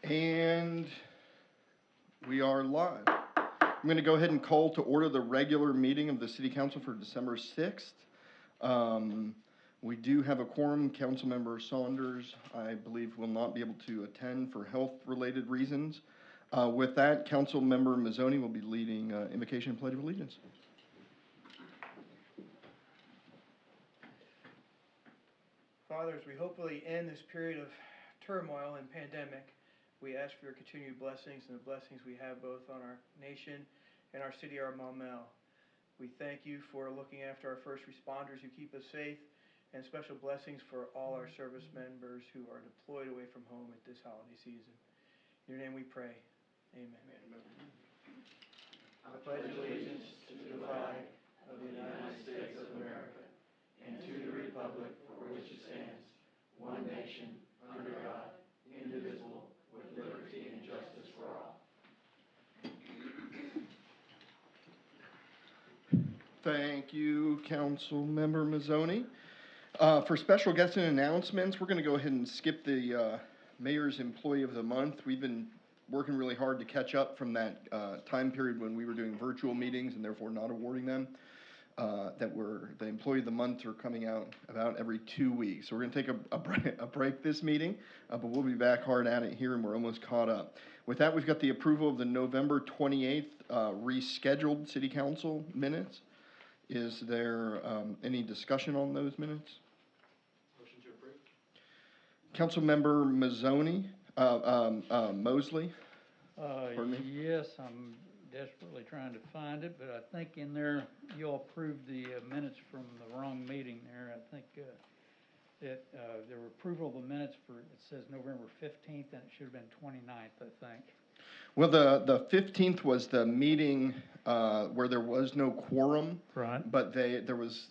And we are live. I'm going to go ahead and call to order the regular meeting of the City Council for December 6th. We do have a quorum. Councilmember Saunders, I believe, will not be able to attend for health-related reasons. With that, Councilmember Mazzoni will be leading invocation and pledge of allegiance. Father, as we hopefully end this period of turmoil and pandemic, we ask for your continued blessings and the blessings we have both on our nation and our city, our Mumble. We thank you for looking after our first responders who keep us safe, and special blessings for all our service members who are deployed away from home at this holiday season. In your name we pray. Amen. I pledge allegiance to the flag of the United States of America and to the republic for which it stands, one nation, under God, indivisible, with liberty and justice for all. Thank you, Councilmember Mazzoni. For special guests and announcements, we're going to go ahead and skip the Mayor's Employee of the Month. We've been working really hard to catch up from that time period when we were doing virtual meetings and therefore not awarding them. The Employee of the Month are coming out about every 2 weeks. So we're going to take a break this meeting, but we'll be back hard at it here and we're almost caught up. With that, we've got the approval of the November 28th rescheduled City Council minutes. Is there any discussion on those minutes? Motion to approve. Councilmember Mazzoni, Mosley. Yes, I'm desperately trying to find it, but I think in there you'll approve the minutes from the wrong meeting there. I think that there were approval of the minutes for, it says November 15th, and it should have been 29th, I think. Well, the 15th was the meeting where there was no quorum. Right. But there was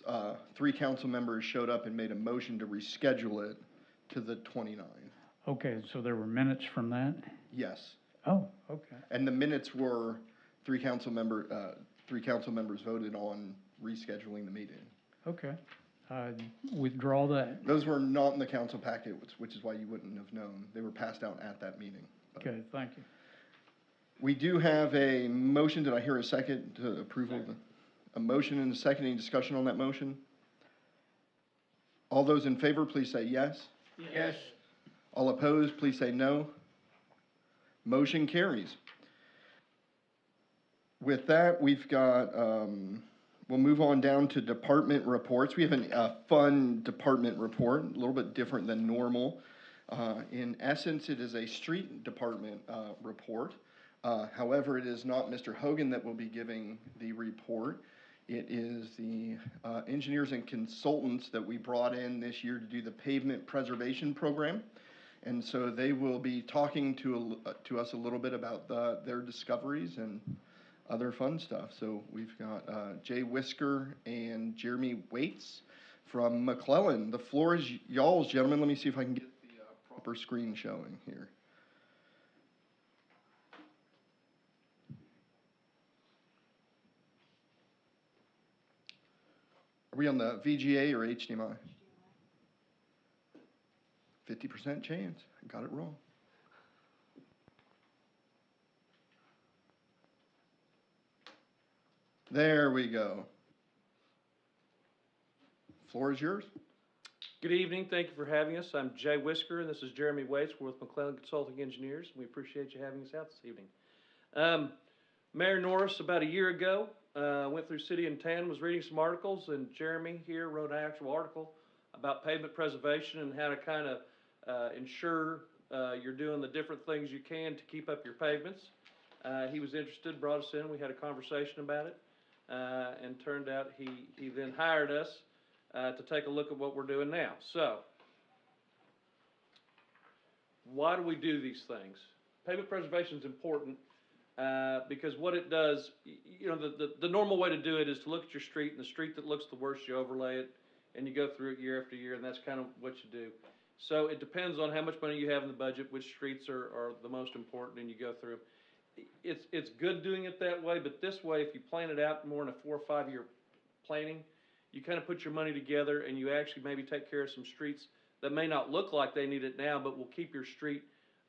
3 council members showed up and made a motion to reschedule it to the 29th. Okay, so there were minutes from that? Yes. Oh, okay. And the minutes were 3 council members voted on rescheduling the meeting. Okay. Withdraw that. Those were not in the council packet, which is why you wouldn't have known. They were passed out at that meeting. But okay, thank you. we do have a motion. Did I hear a second to approval? A motion and a second. Any discussion on that motion? All those in favor, please say yes. Yes. All opposed, please say no. Motion carries. With that, we've got, we'll move on down to department reports. We have a fun department report, a little bit different than normal. In essence, it is a street department report. However, it is not Mr. Hogan that will be giving the report. It is the engineers and consultants that we brought in this year to do the pavement preservation program. And so they will be talking to us a little bit about their discoveries and other fun stuff. So we've got Jay Whisker and Jeremy Waits from McClellan. The floor is y'all's, gentlemen. Let me see if I can get the proper screen showing here. Are we on the VGA or HDMI? 50% chance. I got it wrong. There we go. Floor is yours. Good evening. Thank you for having us. I'm Jay Whisker, and this is Jeremy Waits. We're with McClellan Consulting Engineers. We appreciate you having us out this evening. Mayor Norris, about a year ago, went through City and Town, was reading some articles, and Jeremy here wrote an actual article about pavement preservation and how to kind of ensure you're doing the different things you can to keep up your pavements. He was interested, brought us in, we had a conversation about it, and turned out he then hired us to take a look at what we're doing now. So, why do we do these things? Pavement preservation is important because what it does, you know, the normal way to do it is to look at your street, and the street that looks the worst, you overlay it, and you go through it year after year, and that's kind of what you do. So it depends on how much money you have in the budget, which streets are the most important, and you go through them. It's good doing it that way, but this way, if you plan it out more in a 4 or 5 year planning, you kind of put your money together and you actually maybe take care of some streets that may not look like they need it now, but will keep your street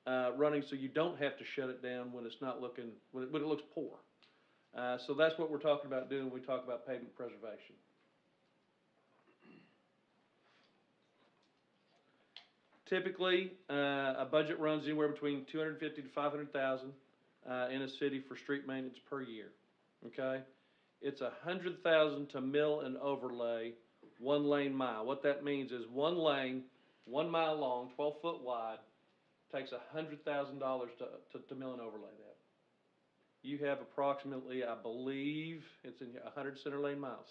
running so you don't have to shut it down when it's not looking, when it looks poor. So that's what we're talking about doing when we talk about pavement preservation. Typically, a budget runs anywhere between $250,000 to $500,000 in a city for street maintenance per year. Okay, it's $100,000 to mill and overlay 1 lane mile. What that means is 1 lane, 1 mile long, 12-foot wide, takes $100,000 to mill and overlay that. You have approximately, I believe, it's in 100 center lane miles.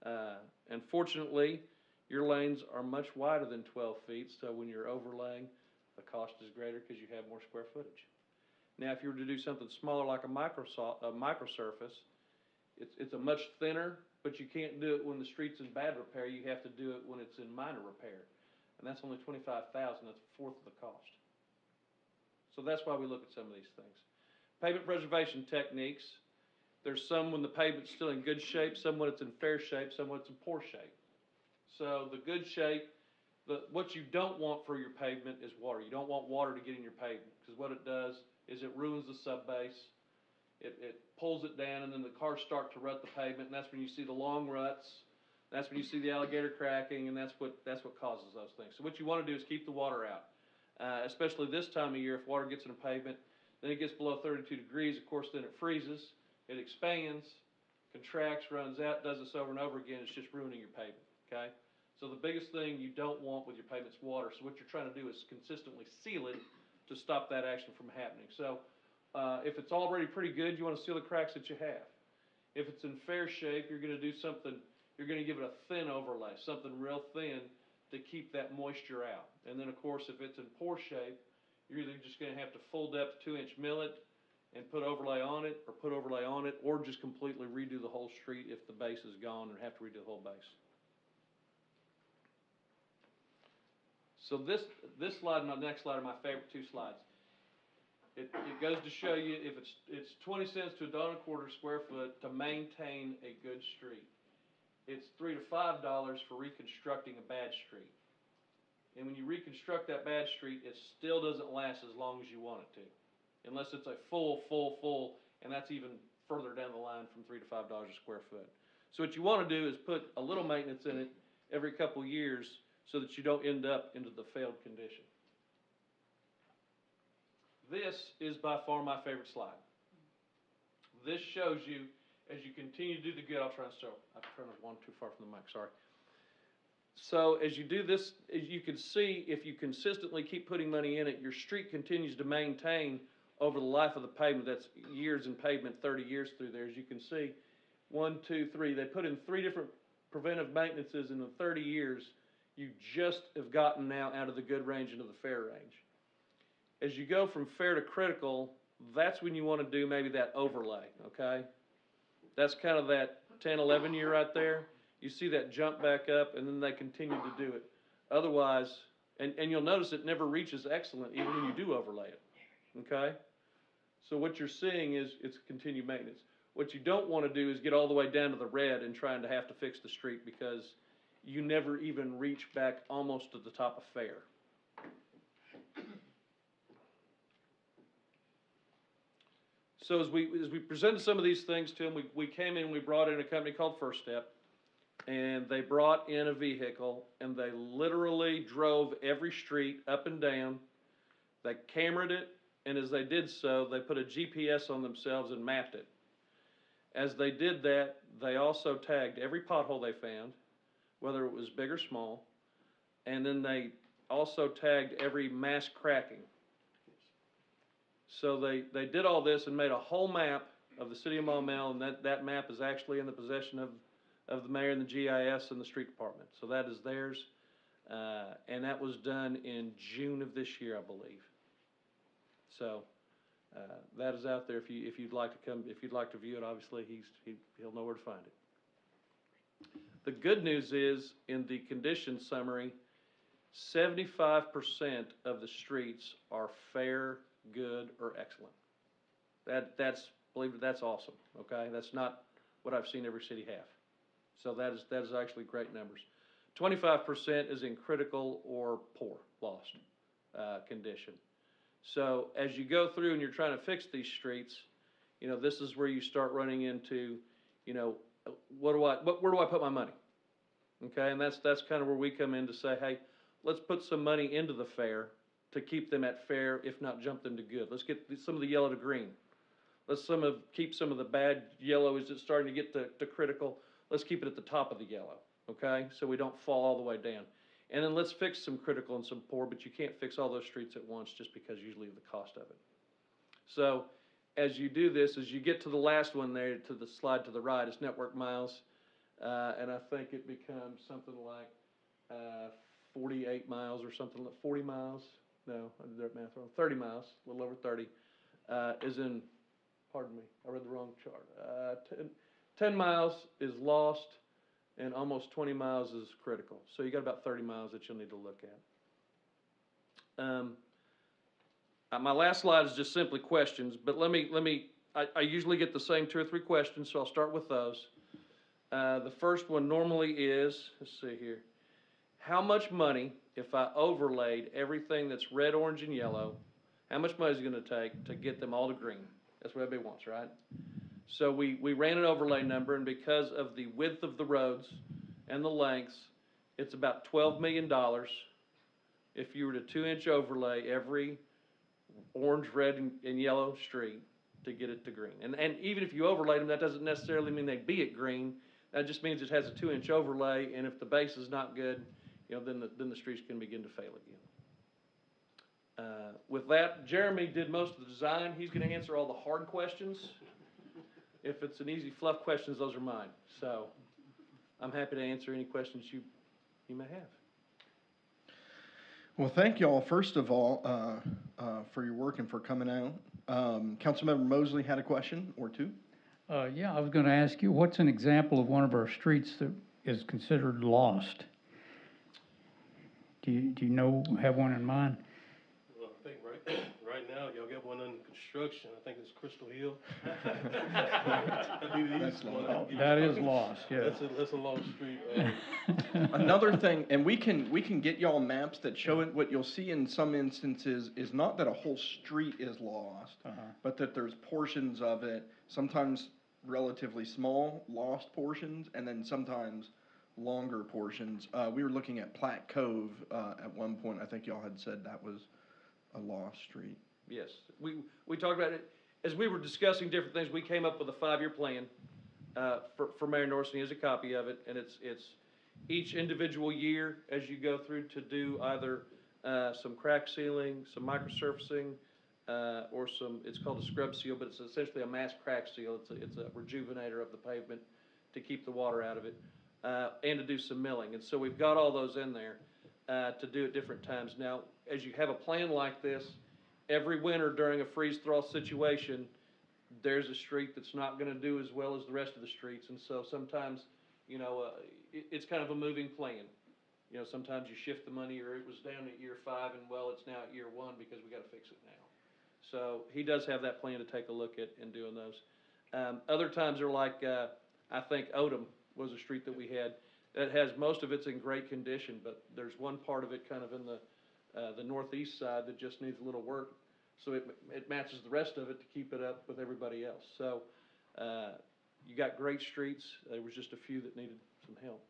And fortunately, your lanes are much wider than 12 feet, so when you're overlaying, the cost is greater because you have more square footage. Now, if you were to do something smaller like a microsurface, it's a much thinner, but you can't do it when the street's in bad repair. You have to do it when it's in minor repair. And that's only $25,000. That's a fourth of the cost. So that's why we look at some of these things. Pavement preservation techniques. There's some when the pavement's still in good shape, some when it's in fair shape, some when it's in poor shape. So the good shape, what you don't want for your pavement is water. You don't want water to get in your pavement, because what it does is it ruins the subbase. It pulls it down, and then the cars start to rut the pavement, and that's when you see the long ruts. That's when you see the alligator cracking, and that's what causes those things. So what you want to do is keep the water out, especially this time of year. If water gets in a pavement, then it gets below 32 degrees. Of course, then it freezes, it expands, contracts, runs out, does this over and over again. It's just ruining your pavement. Okay. So the biggest thing you don't want with your pavement is water. So what you're trying to do is consistently seal it to stop that action from happening. So if it's already pretty good, you want to seal the cracks that you have. If it's in fair shape, you're going to do something, you're going to give it a thin overlay, something real thin to keep that moisture out. And then, of course, if it's in poor shape, you're either just going to have to full depth 2-inch mill it and put overlay on it, or just completely redo the whole street if the base is gone and have to redo the whole base. So this slide and my next slide are my favorite 2 slides. It goes to show you if it's 20 cents to $1.25 square foot to maintain a good street. It's $3 to $5 for reconstructing a bad street. And when you reconstruct that bad street, it still doesn't last as long as you want it to, unless it's a full, and that's even further down the line from $3 to $5 a square foot. So what you want to do is put a little maintenance in it every couple years, so that you don't end up into the failed condition. This is by far my favorite slide. This shows you, as you continue to do the good, I've turned one too far from the mic, sorry. So as you do this, as you can see, if you consistently keep putting money in it, your street continues to maintain over the life of the pavement. That's years in pavement, 30 years through there. As you can see, 1, 2, 3. They put in 3 different preventive maintenances in the 30 years. You just have gotten now out of the good range into the fair range. As you go from fair to critical, that's when you want to do maybe that overlay, okay? That's kind of that 10, 11 year right there. You see that jump back up, and then they continue to do it. Otherwise, and you'll notice it never reaches excellent even when you do overlay it, okay? So what you're seeing is it's continued maintenance. What you don't want to do is get all the way down to the red and trying to have to fix the street, because you never even reach back almost to the top of fair. So as we presented some of these things to them, we came in, we brought in a company called First Step, and they brought in a vehicle, and they literally drove every street up and down. They cameraed it, and as they did so, they put a GPS on themselves and mapped it. As they did that, they also tagged every pothole they found, whether it was big or small, and then they also tagged every mass cracking. So they did all this and made a whole map of the city of Maumelle, and that map is actually in the possession of the mayor and the GIS and the street department. So that is theirs, and that was done in June of this year, I believe. So that is out there if you'd like to come, if you'd like to view it. Obviously, he'll know where to find it. The good news is, in the condition summary, 75% of the streets are fair, good, or excellent. Believe it, that's awesome. Okay, that's not what I've seen every city have. So that is actually great numbers. 25% is in critical or poor, lost condition. So as you go through and you're trying to fix these streets, you know, this is where you start running into, you know, where do I put my money? Okay, and that's kind of where we come in to say, hey, let's put some money into the fair to keep them at fair, if not jump them to good. Let's get some of the yellow to green. Let's keep some of the bad yellow as it's starting to get to critical. Let's keep it at the top of the yellow, okay? So we don't fall all the way down. And then let's fix some critical and some poor, but you can't fix all those streets at once just because usually of the cost of it. So as you do this, as you get to the last one there, to the slide to the right, it's network miles. And I think it becomes something like 48 miles or something, like 40 miles. No, I did that math wrong. 30 miles, a little over 30, is in, pardon me, I read the wrong chart. 10 miles is lost, and almost 20 miles is critical. So you got about 30 miles that you'll need to look at. My last slide is just simply questions, but I usually get the same 2 or 3 questions, so I'll start with those. The first one normally is, let's see here, how much money, if I overlaid everything that's red, orange, and yellow, how much money is it going to take to get them all to green? That's what everybody wants, right? So we ran an overlay number, and because of the width of the roads and the lengths, it's about $12 million if you were to 2-inch overlay every orange, red, and yellow street to get it to green. And even if you overlaid them, that doesn't necessarily mean they'd be at green. That just means it has a 2-inch overlay, and if the base is not good, you know, then the streets can begin to fail again. With that, Jeremy did most of the design. He's going to answer all the hard questions. If it's an easy fluff questions, those are mine. So I'm happy to answer any questions you may have. Well, thank you all, first of all, for your work and for coming out. Councilmember Mosley had a question or 2. Yeah, I was going to ask you, what's an example of one of our streets that is considered lost? Do you have one in mind? Well, I think right now, y'all got one under construction. I think it's Crystal Hill. That is lost, yeah. That's a lost street. Another thing, and we can get y'all maps that show it. What you'll see in some instances is not that a whole street is lost, but that there's portions of it, sometimes relatively small, lost portions, and then sometimes longer portions. We were looking at Platte Cove at one point. I think y'all had said that was a lost street. Yes, we talked about it. As we were discussing different things, we came up with a 5-year plan for Mayor Norris, and he has a copy of it, and it's each individual year as you go through to do either some crack sealing, some microsurfacing, or it's called a scrub seal, but it's essentially a mass crack seal. It's a rejuvenator of the pavement to keep the water out of it, and to do some milling. And so we've got all those in there to do at different times. Now, as you have a plan like this, every winter during a freeze-thaw situation, there's a street that's not going to do as well as the rest of the streets. And so sometimes, you know, it's kind of a moving plan. You know, sometimes you shift the money, or it was down at year 5, and well, it's now at year 1 because we got to fix it now. So he does have that plan to take a look at in doing those. Other times are like, I think Odom was a street that we had that has most of it's in great condition, but there's one part of it kind of in the northeast side that just needs a little work, so it matches the rest of it to keep it up with everybody else. So you got great streets. There was just a few that needed some help.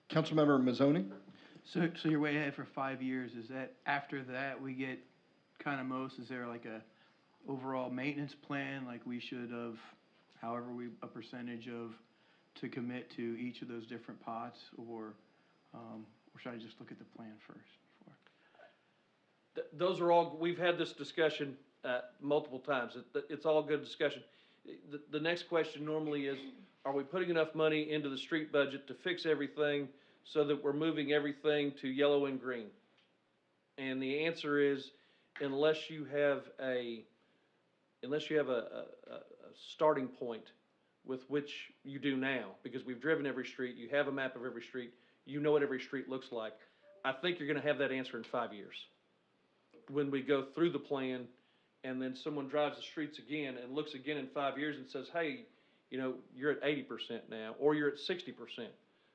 Councilmember Mazzoni? So you're way ahead for 5 years. Is that after that we get kind of most? Is there like a overall maintenance plan, like we should have, however a percentage of to commit to each of those different pots, or should I just look at the plan first? Those are all, we've had this discussion multiple times. It's all good discussion. The next question normally is, are we putting enough money into the street budget to fix everything so that we're moving everything to yellow and green? And the answer is, unless you have a starting point with which you do now, because we've driven every street, you have a map of every street, you know what every street looks like. I think you're going to have that answer in 5 years. When we go through the plan, and then someone drives the streets again and looks again in 5 years and says, hey, you know, you're at 80% now, or you're at 60%.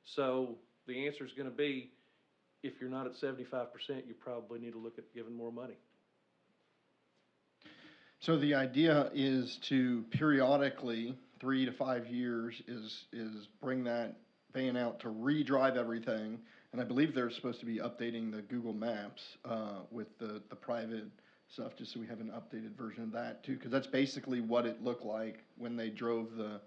So the answer is going to be, if you're not at 75%, you probably need to look at giving more money. So the idea is to periodically, 3 to 5 years, is bring that van out to re-drive everything. And I believe they're supposed to be updating the Google Maps with the private stuff, just so we have an updated version of that too, because that's basically what it looked like when they drove the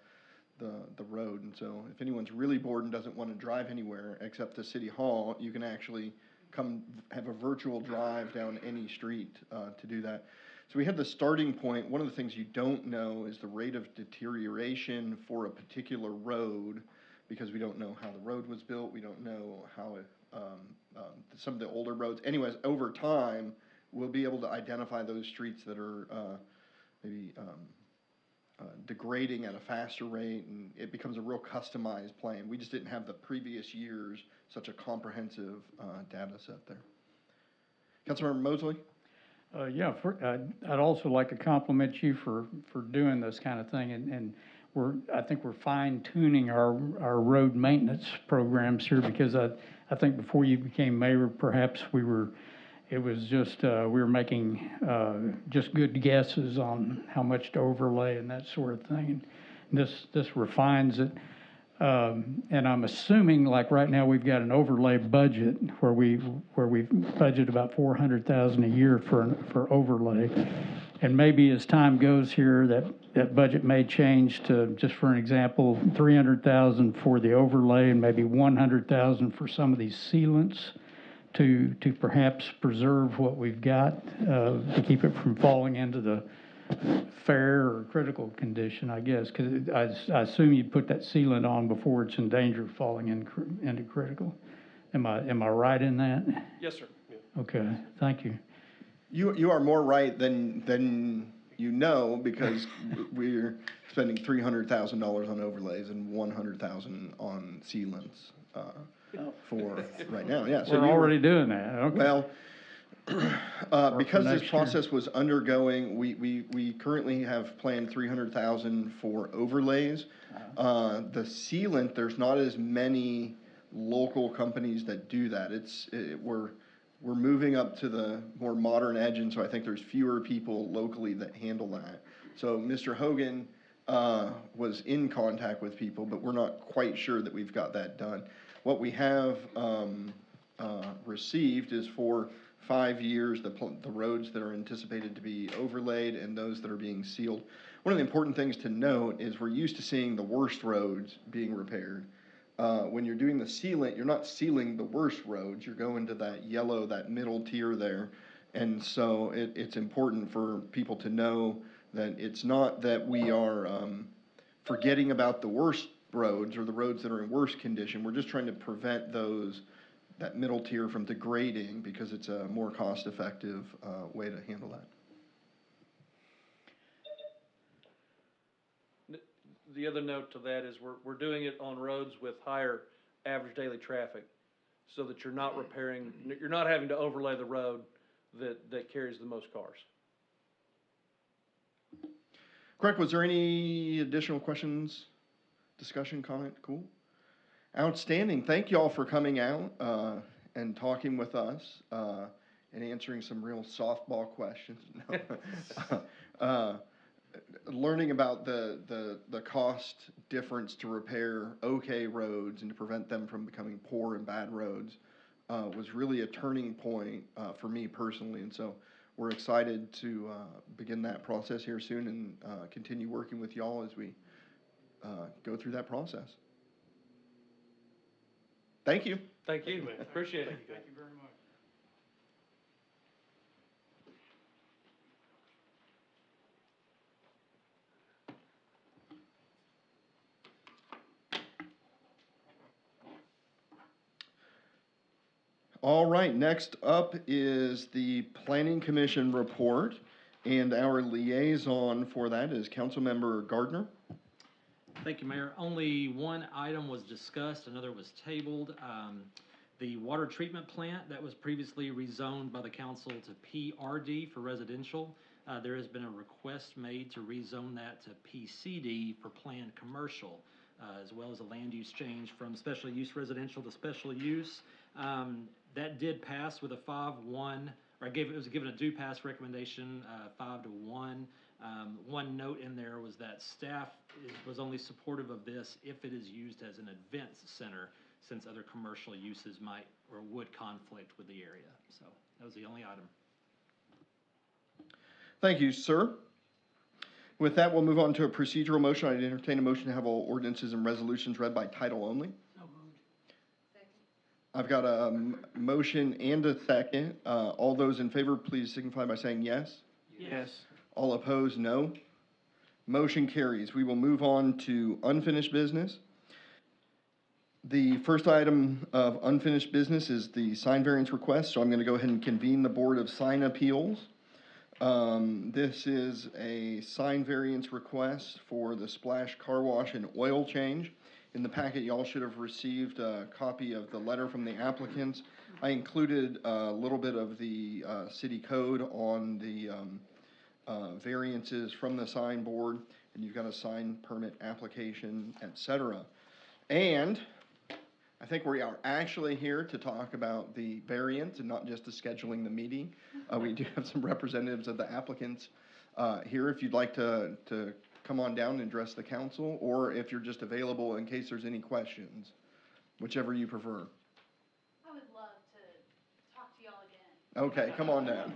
road. And so if anyone's really bored and doesn't want to drive anywhere except to City Hall, you can actually come have a virtual drive down any street to do that. So we had the starting point. One of the things you don't know is the rate of deterioration for a particular road, because we don't know how the road was built. We don't know how it, some of the older roads. Anyways, over time, we'll be able to identify those streets that are maybe degrading at a faster rate, and it becomes a real customized plan. We just didn't have the previous years such a comprehensive data set there. Councilmember Mosley? Yeah, I'd also like to compliment you for doing this kind of thing, and I think we're fine tuning our road maintenance programs here, because I think before you became mayor, perhaps we were making just good guesses on how much to overlay and that sort of thing. And this refines it. And I'm assuming, like right now, we've got an overlay budget where we budget about $400,000 a year for overlay. And maybe as time goes here, that budget may change to, just for an example, $300,000 for the overlay and maybe $100,000 for some of these sealants to perhaps preserve what we've got, to keep it from falling into the fair or critical condition, I guess, because I assume you put that sealant on before it's in danger of falling into critical. Am I right in that? Yes, sir. Yeah. Okay, thank you. You are more right than you know, because we're spending $300,000 on overlays and $100,000 on sealants for right now. Yeah, so we're already doing that. Okay. Well, because this process was undergoing, we currently have planned $300,000 for overlays. The sealant, there's not as many local companies that do that. We're moving up to the more modern edge, and so I think there's fewer people locally that handle that. So Mr. Hogan was in contact with people, but we're not quite sure that we've got that done. What we have received is for 5 years, the roads that are anticipated to be overlaid and those that are being sealed. One of the important things to note is we're used to seeing the worst roads being repaired. When you're doing the sealant, you're not sealing the worst roads. You're going to that yellow, that middle tier there. And so it's important for people to know that it's not that we are forgetting about the worst roads or the roads that are in worse condition. We're just trying to prevent that middle tier from degrading, because it's a more cost-effective way to handle that. The other note to that is we're doing it on roads with higher average daily traffic, so that you're not having to overlay the road that carries the most cars. Correct. Was there any additional questions, discussion, comment? Cool. Outstanding. Thank you all for coming out and talking with us and answering some real softball questions. Learning about the cost difference to repair okay roads and to prevent them from becoming poor and bad roads was really a turning point for me personally. And so we're excited to begin that process here soon and continue working with y'all as we go through that process. Thank you. Thank you. Appreciate it. Thank you very much. All right, next up is the Planning Commission report, and our liaison for that is Councilmember Gardner. Thank you, Mayor. Only one item was discussed, another was tabled. The water treatment plant that was previously rezoned by the council to PRD for residential. There has been a request made to rezone that to PCD for planned commercial, as well as a land use change from special use residential to special use. That did pass with a 5-1, or it was given a do pass recommendation, 5-1. One note in there was that staff was only supportive of this if it is used as an events center, since other commercial uses might or would conflict with the area. So that was the only item. Thank you, sir. With that, we'll move on to a procedural motion. I'd entertain a motion to have all ordinances and resolutions read by title only. I've got a motion and a second. All those in favor, please signify by saying yes. Yes. All opposed, no. Motion carries. We will move on to unfinished business. The first item of unfinished business is the sign variance request, so I'm going to go ahead and convene the Board of Sign Appeals. This is a sign variance request for the Splash Car Wash and oil change. In the packet, y'all should have received a copy of the letter from the applicants. I included a little bit of the city code on the variances from the sign board, and you've got a sign permit application, etc. And I think we are actually here to talk about the variance and not just to scheduling the meeting. We do have some representatives of the applicants here if you'd like to come on down and address the council, or if you're just available in case there's any questions, whichever you prefer. I would love to talk to y'all again. Okay, come on down.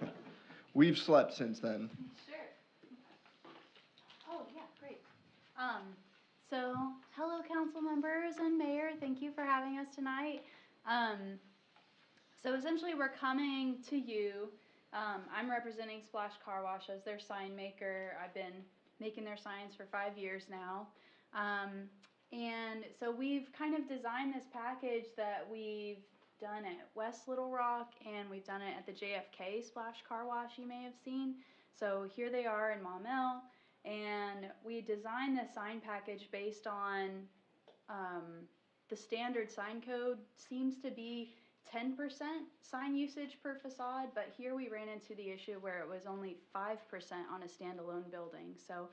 We've slept since then. Sure. Oh, yeah, great. So, hello, council members and mayor. Thank you for having us tonight. So essentially, we're coming to you. I'm representing Splash Car Wash as their sign maker. I've been making their signs for 5 years now. And so we've kind of designed this package that we've done at West Little Rock, and we've done it at the JFK Splash Car Wash you may have seen. So here they are in Mumble, and we designed this sign package based on the standard sign code seems to be 10% sign usage per facade, but here we ran into the issue where it was only 5% on a standalone building. So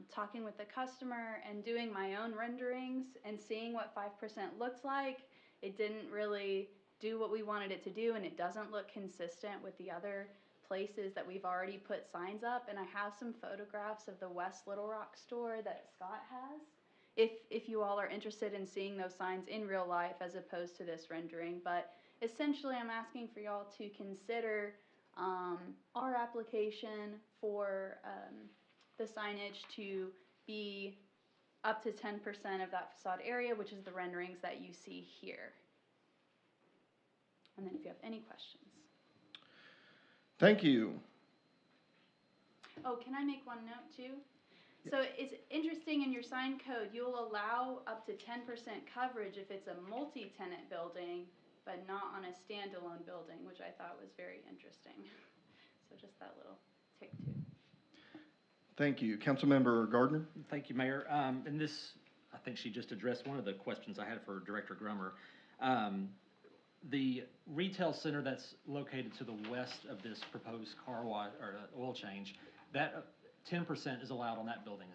talking with the customer and doing my own renderings and seeing what 5% looks like, it didn't really do what we wanted it to do, and it doesn't look consistent with the other places that we've already put signs up. And I have some photographs of the West Little Rock store that Scott has, if you all are interested in seeing those signs in real life as opposed to this rendering. But essentially, I'm asking for y'all to consider our application for the signage to be up to 10% of that facade area, which is the renderings that you see here. And then if you have any questions. Thank you. Oh, can I make one note too? So it's interesting, in your sign code, you'll allow up to 10% coverage if it's a multi-tenant building, but not on a standalone building, which I thought was very interesting. So just that little tick too. Thank you. Councilmember Gardner? Thank you, Mayor. And this, I think she just addressed one of the questions I had for Director Grummer. The retail center that's located to the west of this proposed car wash or oil change, that 10% is allowed on that building.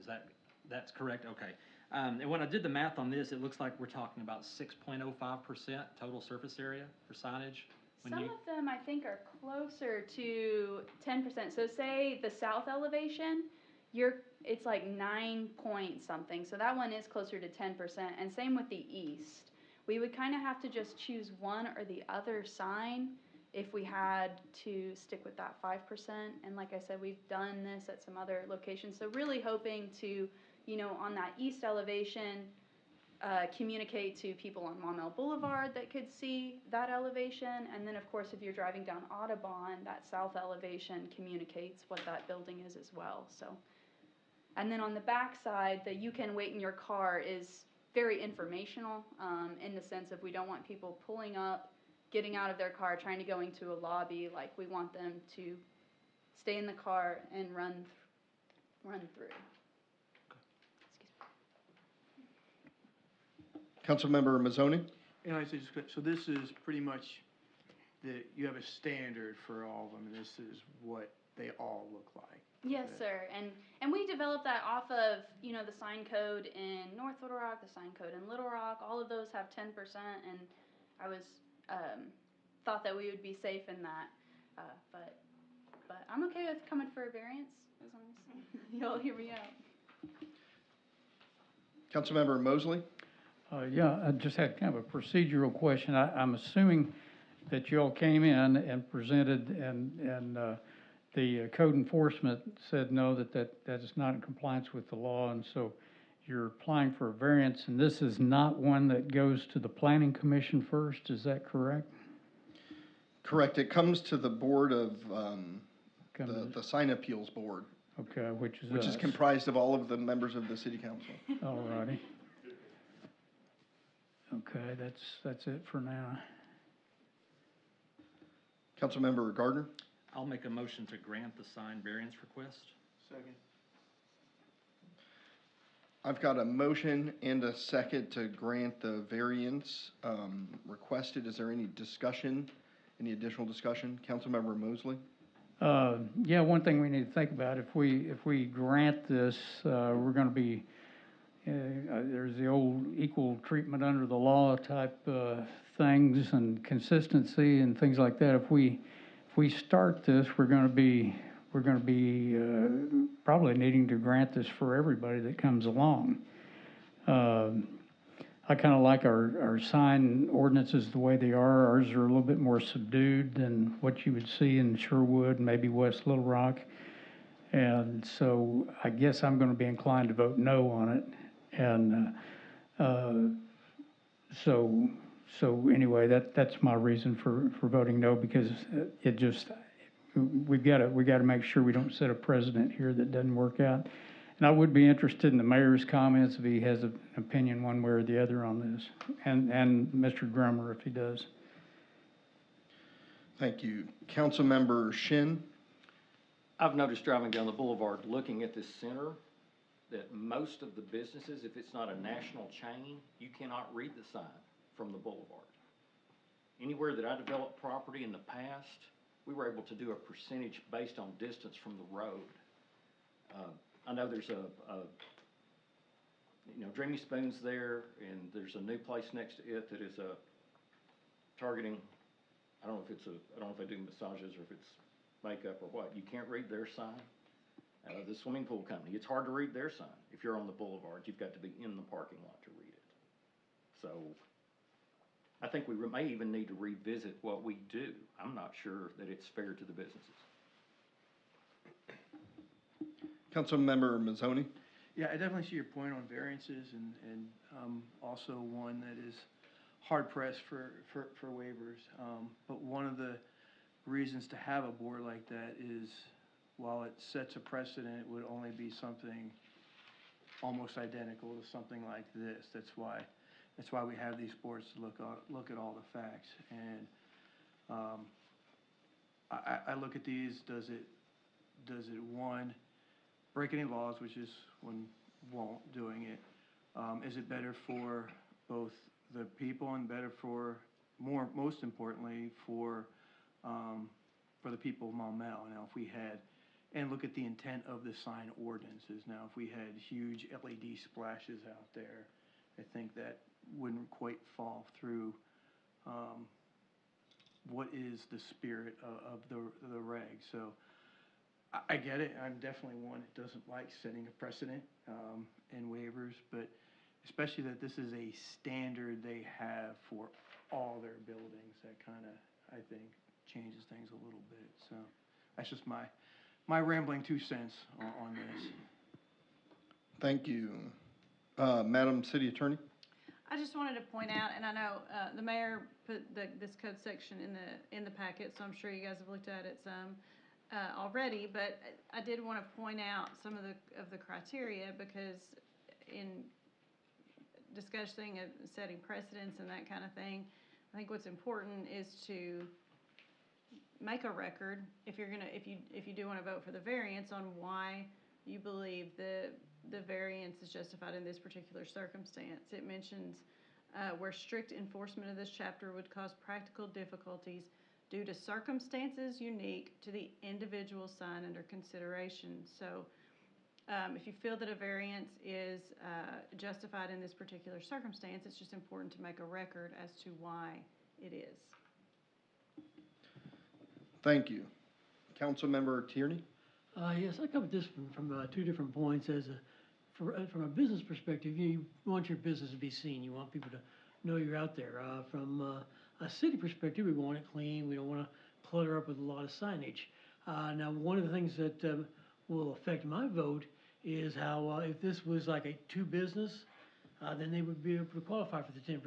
That's correct? Okay. And when I did the math on this, it looks like we're talking about 6.05% total surface area for signage. Some of them I think are closer to 10%. So say the south elevation, it's like 9 point something. So that one is closer to 10%. And same with the east. We would kind of have to just choose one or the other sign if we had to stick with that 5%. And like I said, we've done this at some other locations. So really hoping to, on that east elevation, communicate to people on Mumble Boulevard that could see that elevation. And then, of course, if you're driving down Audubon, that south elevation communicates what that building is as well. So, and then on the back side, the "you can wait in your car" is very informational in the sense of we don't want people pulling up, getting out of their car, trying to go into a lobby. Like, we want them to stay in the car and run through. Councilmember Mazzoni? And I say, so this is pretty much you have a standard for all of them, and this is what they all look like. Yes, sir. And we developed that off of, the sign code in North Little Rock, the sign code in Little Rock. All of those have 10%, and I was thought that we would be safe in that. But I'm okay with coming for a variance as long as y'all hear me out. Councilmember Mosley? Yeah, I just had kind of a procedural question. I'm assuming that y'all came in and presented and the code enforcement said no, that is not in compliance with the law, and so you're applying for a variance, and this is not one that goes to the planning commission first, is that correct? Correct. It comes to the board of, the sign appeals board, Okay, which which is comprised of all of the members of the city council. All righty. Okay, that's it for now. Councilmember Gardner? I'll make a motion to grant the sign variance request. Second. I've got a motion and a second to grant the variance requested. Is there any discussion, any additional discussion? Councilmember Mosley? Yeah, one thing we need to think about, if we grant this, we're gonna be, there's the old equal treatment under the law type things and consistency and things like that. If we start this, we're gonna be probably needing to grant this for everybody that comes along. I kind of like our sign ordinances the way they are. Ours are a little bit more subdued than what you would see in Sherwood, maybe West Little Rock. And so I guess I'm going to be inclined to vote no on it. And so anyway, that's my reason for voting no, because it just, we've got to make sure we don't set a precedent here that doesn't work out. And I would be interested in the mayor's comments if he has an opinion one way or the other on this, and Mr. Drummer if he does. Thank you. Councilmember Shin? I've noticed driving down the boulevard, looking at this center, that most of the businesses, if it's not a national chain, you cannot read the sign from the boulevard. Anywhere that I developed property in the past, we were able to do a percentage based on distance from the road. I know there's Dreamy Spoon's there, and there's a new place next to it that is targeting, I don't know if they do massages or if it's makeup or what. You can't read their sign. The swimming pool company, it's hard to read their sign. If you're on the boulevard, you've got to be in the parking lot to read it. So I think we may even need to revisit what we do. I'm not sure that it's fair to the businesses. Councilmember Mazzoni? Yeah, I definitely see your point on variances, and also one that is hard pressed for waivers. But one of the reasons to have a board like that is, while it sets a precedent, it would only be something almost identical to something like this. That's why we have these boards to look at all the facts. And I look at these. Does it one, break any laws, which is one won't doing it? Is it better for both the people and better for, most importantly, for the people of Mumble? Now, if we had, and look at the intent of the sign ordinances. Now, if we had huge LED splashes out there, I think that wouldn't quite fall through what is the spirit of the reg. So I get it. I'm definitely one that doesn't like setting a precedent in waivers, but especially that this is a standard they have for all their buildings, that kind of, I think, changes things a little bit. So that's just my rambling 2 cents on this. Thank you. Madam City Attorney? I just wanted to point out, and I know the mayor put this code section in the packet, so I'm sure you guys have looked at it some already. But I did want to point out some of the criteria, because in discussing setting precedents and that kind of thing, I think what's important is to make a record if you do want to vote for the variance on why you believe the variance is justified in this particular circumstance. It mentions where strict enforcement of this chapter would cause practical difficulties due to circumstances unique to the individual sign under consideration. So if you feel that a variance is justified in this particular circumstance, it's just important to make a record as to why it is. Thank you. Councilmember Tierney? Yes, I covered this from two different points. From a business perspective, you want your business to be seen. You want people to know you're out there. From a city perspective, we want it clean. We don't want to clutter up with a lot of signage. Now, one of the things that will affect my vote is how if this was like a two business, then they would be able to qualify for the 10%.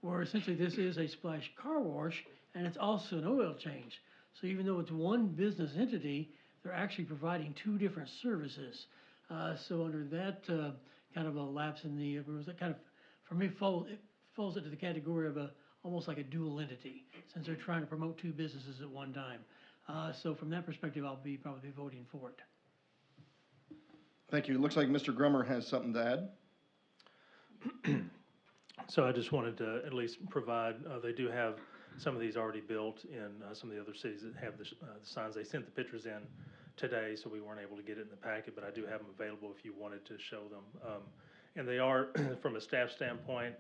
Where essentially this is a splash car wash and it's also an oil change. So even though it's one business entity, they're actually providing two different services. So under that kind of a lapse in the rules, that kind of, for me, it falls into the category of almost like a dual entity, since they're trying to promote two businesses at one time. So from that perspective, I'll be probably voting for it. Thank you. It looks like Mr. Grummer has something to add. So I just wanted to at least provide, they do have some of these already built in some of the other cities that have the signs. They sent the pictures in today, so we weren't able to get it in the packet, but I do have them available if you wanted to show them. And they are, from a staff standpoint,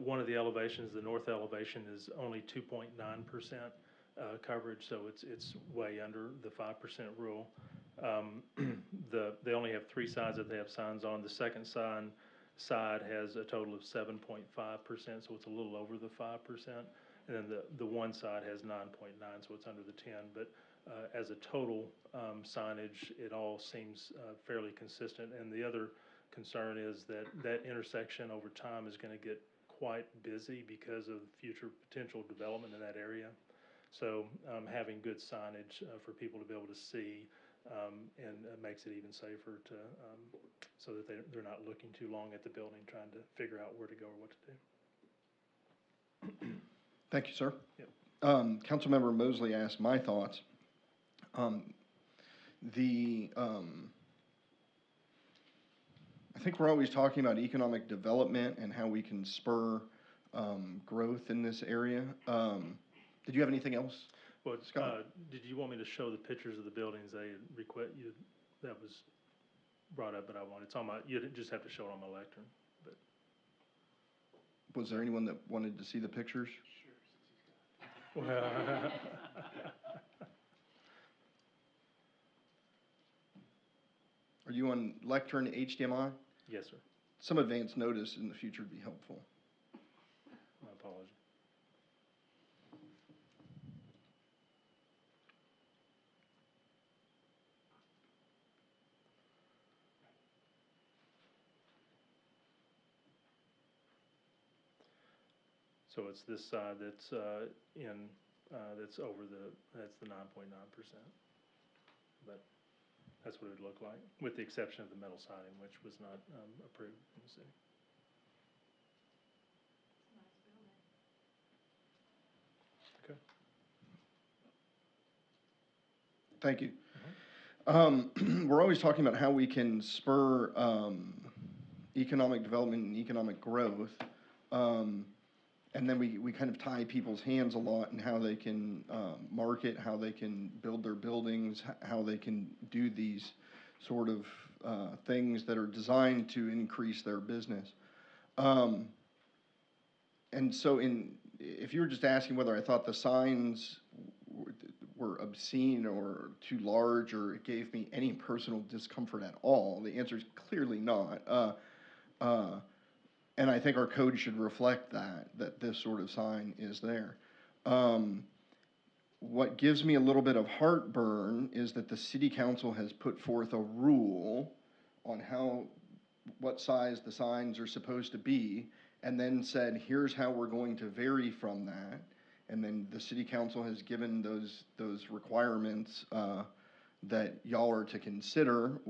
one of the elevations, the north elevation, is only 2.9% coverage, so it's way under the 5% rule. They only have three sides that they have signs on. The second side has a total of 7.5%, so it's a little over the 5%. And then the one side has 9.9, so it's under the 10. But as a total signage, it all seems fairly consistent. And the other concern is that intersection over time is going to get quite busy because of future potential development in that area. So having good signage for people to be able to see and makes it even safer so that they're not looking too long at the building trying to figure out where to go or what to do. Thank you, sir. Yep. Councilmember Mosley asked my thoughts. I think we're always talking about economic development and how we can spur growth in this area. Did you have anything else? Well, Scott? did you want me to show the pictures of the buildings that was brought up, but I wanted, it's on my, you just have to show it on my lectern. But was there anyone that wanted to see the pictures? Sure, since he's got it. Well, Are you on lectern HDMI? yes, sir. Some advance notice in the future would be helpful. My apologies. So it's this side that's that's over that's the 9.9%. But that's what it would look like, with the exception of the metal siding, which was not approved in the city. Okay. Thank you. We're always talking about how we can spur economic development and economic growth. And then we kind of tie people's hands a lot in how they can market, how they can build their buildings, how they can do these sort of things that are designed to increase their business. And so if you were just asking whether I thought the signs were obscene or too large or it gave me any personal discomfort at all, the answer is clearly not. And I think our code should reflect that this sort of sign is there. What gives me a little bit of heartburn is that the city council has put forth a rule on what size the signs are supposed to be, and then said, here's how we're going to vary from that. And then the city council has given those requirements that y'all are to consider.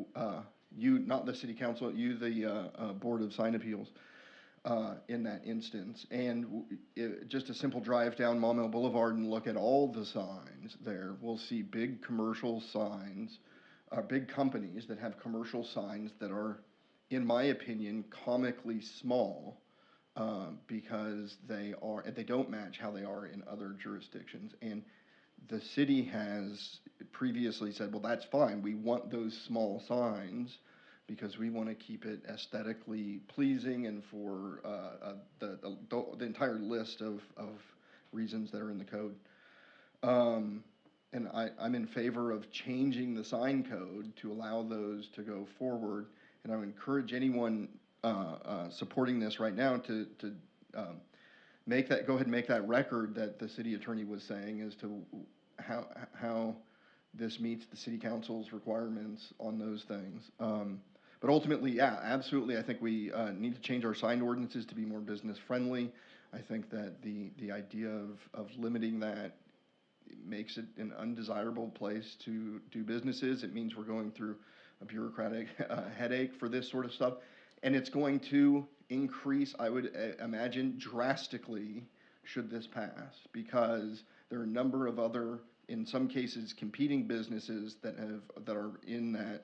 You, not the city council, you, the Board of Sign Appeals. In that instance, and just a simple drive down Mumble Boulevard and look at all the signs there, we'll see big commercial signs, big companies that have commercial signs that are, in my opinion, comically small because they don't match how they are in other jurisdictions. And the city has previously said, well, that's fine. We want those small signs because we want to keep it aesthetically pleasing and for the entire list of reasons that are in the code. and I'm in favor of changing the sign code to allow those to go forward. And I would encourage anyone supporting this right now to go ahead and make that record that the city attorney was saying as to how this meets the city council's requirements on those things. But ultimately, yeah, absolutely, I think we need to change our sign ordinances to be more business friendly. I think that the idea of limiting that makes it an undesirable place to do businesses. It means we're going through a bureaucratic headache for this sort of stuff. And it's going to increase, I would imagine, drastically should this pass, because there are a number of other, in some cases, competing businesses that are in that,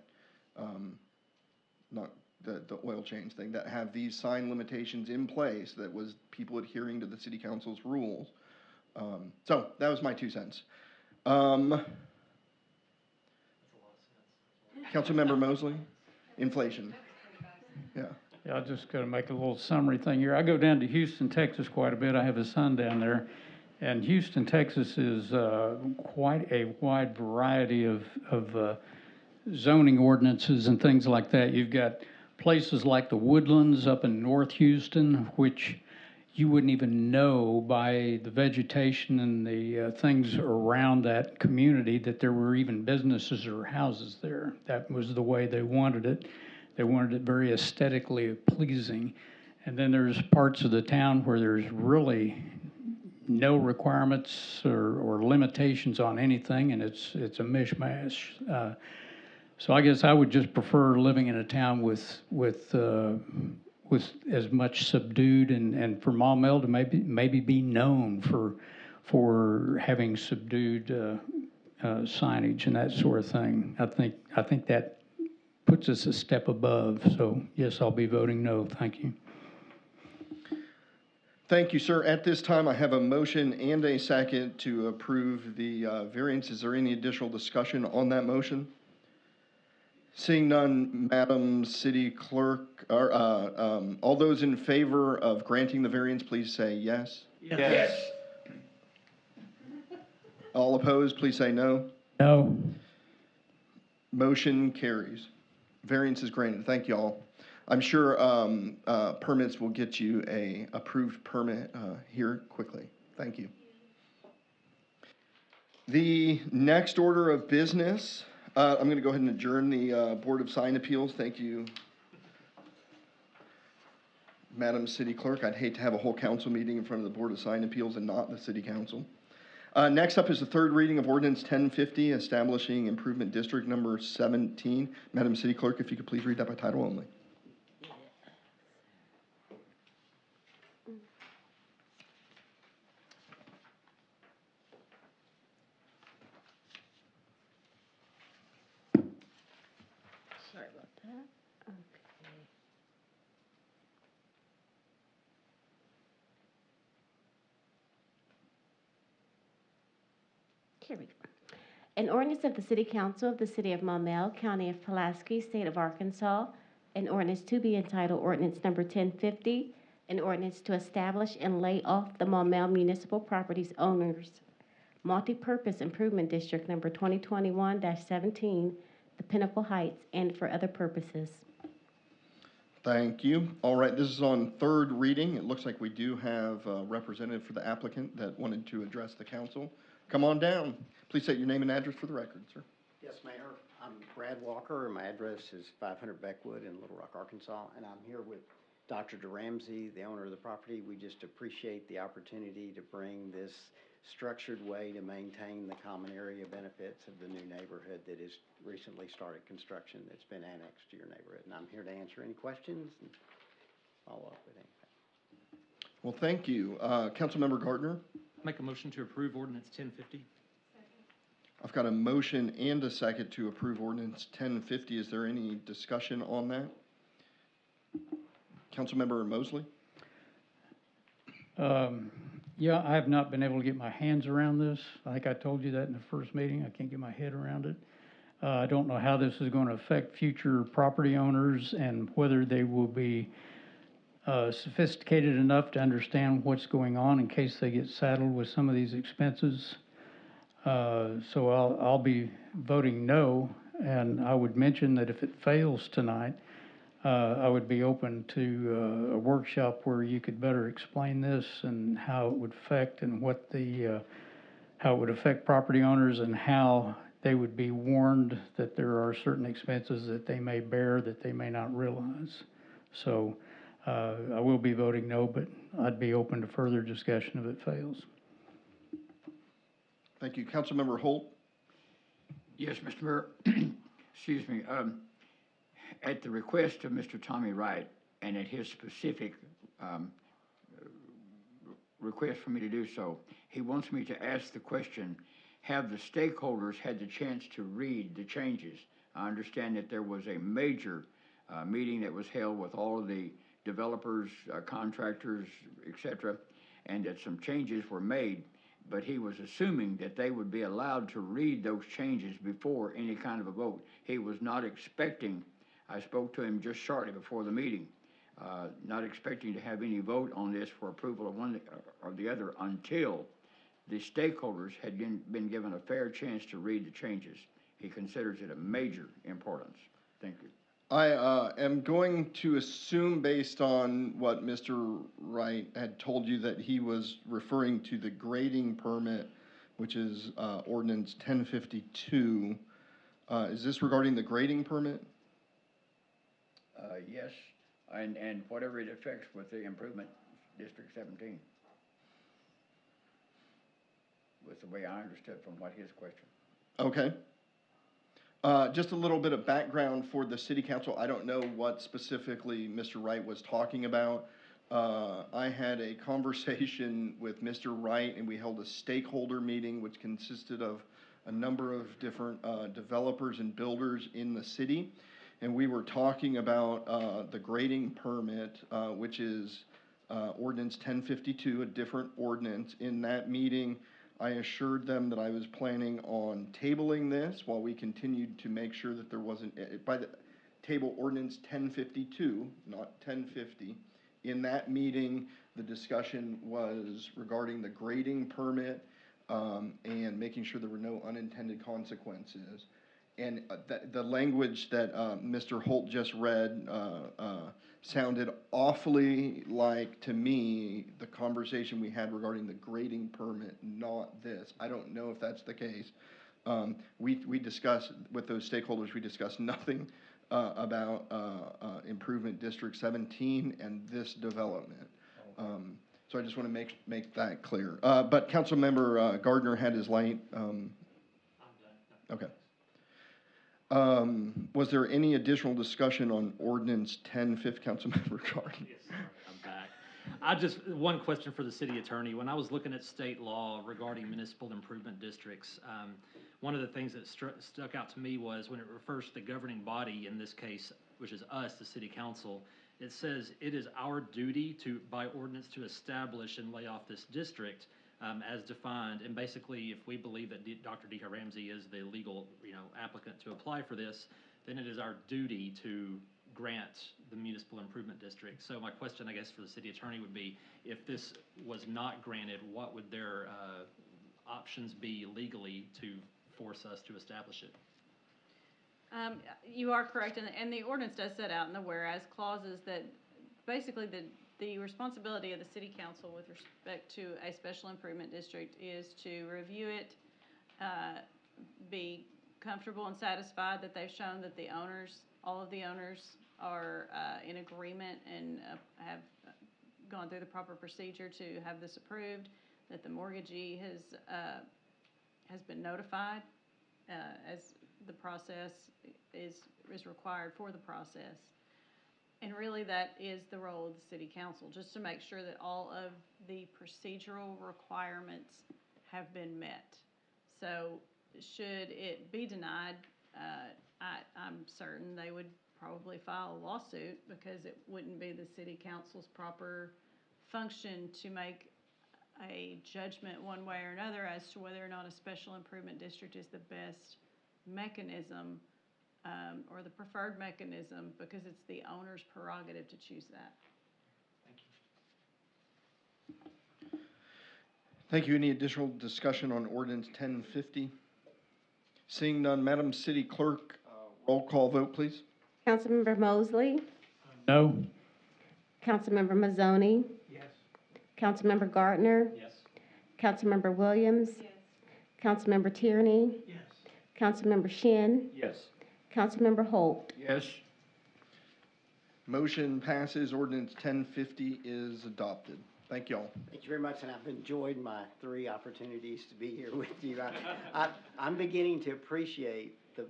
not the oil change thing, that have these sign limitations in place, that was people adhering to the city council's rules. So that was my 2 cents. Councilmember Mosley, inflation. Yeah. Yeah, I'll just gotta make a little summary thing here. I go down to Houston, Texas quite a bit. I have a son down there. And Houston, Texas is quite a wide variety of zoning ordinances and things like that. You've got places like the Woodlands up in North Houston, which you wouldn't even know by the vegetation and the things around that community that there were even businesses or houses there. That was the way they wanted it. They wanted it very aesthetically pleasing. And then there's parts of the town where there's really no requirements or limitations on anything, and it's a mishmash. So I guess I would just prefer living in a town with as much subdued, and for Maumelle to maybe be known for having subdued signage and that sort of thing. I think that puts us a step above. So yes, I'll be voting no. Thank you. Thank you, sir. At this time, I have a motion and a second to approve the variance. Is there any additional discussion on that motion? Seeing none, Madam City Clerk, all those in favor of granting the variance, please say yes. Yes. All opposed, please say no. No. Motion carries. Variance is granted. Thank you all. I'm sure permits will get you a approved permit here quickly. Thank you. The next order of business, I'm going to go ahead and adjourn the Board of Sign Appeals. Thank you, Madam City Clerk. I'd hate to have a whole council meeting in front of the Board of Sign Appeals and not the City Council. Next up is the third reading of Ordinance 1050, establishing Improvement District number 17. Madam City Clerk, if you could please read that by title only. Sorry about that. Okay. Here we go. An ordinance of the City Council of the City of Maumelle, County of Pulaski, State of Arkansas, an ordinance to be entitled Ordinance Number 1050, an ordinance to establish and lay off the Maumelle Municipal Properties Owners Multi-Purpose Improvement District Number 2021-17, the Pinnacle Heights, and for other purposes. Thank you. All right, this is on third reading. It looks like we do have a representative for the applicant that wanted to address the council. Come on down. Please state your name and address for the record, sir. Yes, Mayor. I'm Brad Walker, and my address is 500 Beckwood in Little Rock, Arkansas, and I'm here with Dr. DeRamsey, the owner of the property. We just appreciate the opportunity to bring this structured way to maintain the common area benefits of the new neighborhood that has recently started construction that's been annexed to your neighborhood. And I'm here to answer any questions and follow up with anything. Well, thank you. Councilmember Gardner? Make a motion to approve ordinance 1050. I've got a motion and a second to approve ordinance 1050. Is there any discussion on that? Councilmember Mosley? Yeah, I have not been able to get my hands around this. I think I told you that in the first meeting. I can't get my head around it. I don't know how this is going to affect future property owners and whether they will be sophisticated enough to understand what's going on in case they get saddled with some of these expenses. So I'll be voting no, and I would mention that if it fails tonight, I would be open to a workshop where you could better explain this and how it would affect and what how it would affect property owners and how they would be warned that there are certain expenses that they may bear that they may not realize. So I will be voting no, but I'd be open to further discussion if it fails. Thank you. Councilmember Holt? Yes, Mr. Mayor. Excuse me. At the request of Mr. Tommy Wright and at his specific request for me to do so, he wants me to ask the question, have the stakeholders had the chance to read the changes? I understand that there was a major meeting that was held with all of the developers, contractors, etc., and that some changes were made, but he was assuming that they would be allowed to read those changes before any kind of a vote. He was not expecting, I spoke to him just shortly before the meeting, not expecting to have any vote on this for approval of one or the other until the stakeholders had been given a fair chance to read the changes. He considers it a major importance. Thank you. I am going to assume, based on what Mr. Wright had told you, that he was referring to the grading permit, which is Ordinance 1052. Is this regarding the grading permit? Yes, and whatever it affects with the improvement District 17. Was the way I understood from what his question. Okay. Just a little bit of background for the city council. I don't know what specifically Mr. Wright was talking about. I had a conversation with Mr. Wright, and we held a stakeholder meeting, which consisted of a number of different developers and builders in the city. And we were talking about the grading permit, which is Ordinance 1052, a different ordinance. In that meeting, I assured them that I was planning on tabling this while we continued to make sure that there wasn't, by the table Ordinance 1052, not 1050. In that meeting, the discussion was regarding the grading permit and making sure there were no unintended consequences. And the language that Mr. Holt just read sounded awfully like, to me, the conversation we had regarding the grading permit, not this. I don't know if that's the case. We discussed, with those stakeholders, we discussed nothing about Improvement District 17 and this development. So I just want to make that clear. But Councilmember Gardner had his light. I'm done. Okay. Was there any additional discussion on Ordinance 1050, Councilmember Gardner? Yes, sir. I'm back. One question for the city attorney. When I was looking at state law regarding municipal improvement districts, one of the things that stuck out to me was when it refers to the governing body, in this case, which is us, the city council, it says it is our duty by ordinance to establish and lay off this district as defined. And basically, if we believe that Dr. D. Ramsey is the legal, applicant to apply for this, then it is our duty to grant the municipal improvement district. So my question, I guess, for the city attorney would be, if this was not granted, what would their options be legally to force us to establish it? You are correct, and the ordinance does set out in the whereas clauses that basically the responsibility of the city council with respect to a special improvement district is to review it, be comfortable and satisfied that they've shown that all of the owners are in agreement and have gone through the proper procedure to have this approved, that the mortgagee has been notified as the process is required for the process. And really that is the role of the city council, just to make sure that all of the procedural requirements have been met. So should it be denied, I'm certain they would probably file a lawsuit, because it wouldn't be the city council's proper function to make a judgment one way or another as to whether or not a special improvement district is the best mechanism or the preferred mechanism, because it's the owner's prerogative to choose that. Thank you. Any additional discussion on ordinance 1050? Seeing none, Madam City Clerk, roll call vote, please. Councilmember Mosley, No? Councilmember Mazzoni, Yes. Councilmember Gardner, Yes. Councilmember Williams, Councilmember Tierney, Yes. Councilmember Shin, Yes. Councilmember Holt. Yes. Motion passes. Ordinance 1050 is adopted. Thank you all. Thank you very much, and I've enjoyed my 3 opportunities to be here with you. I'm beginning to appreciate the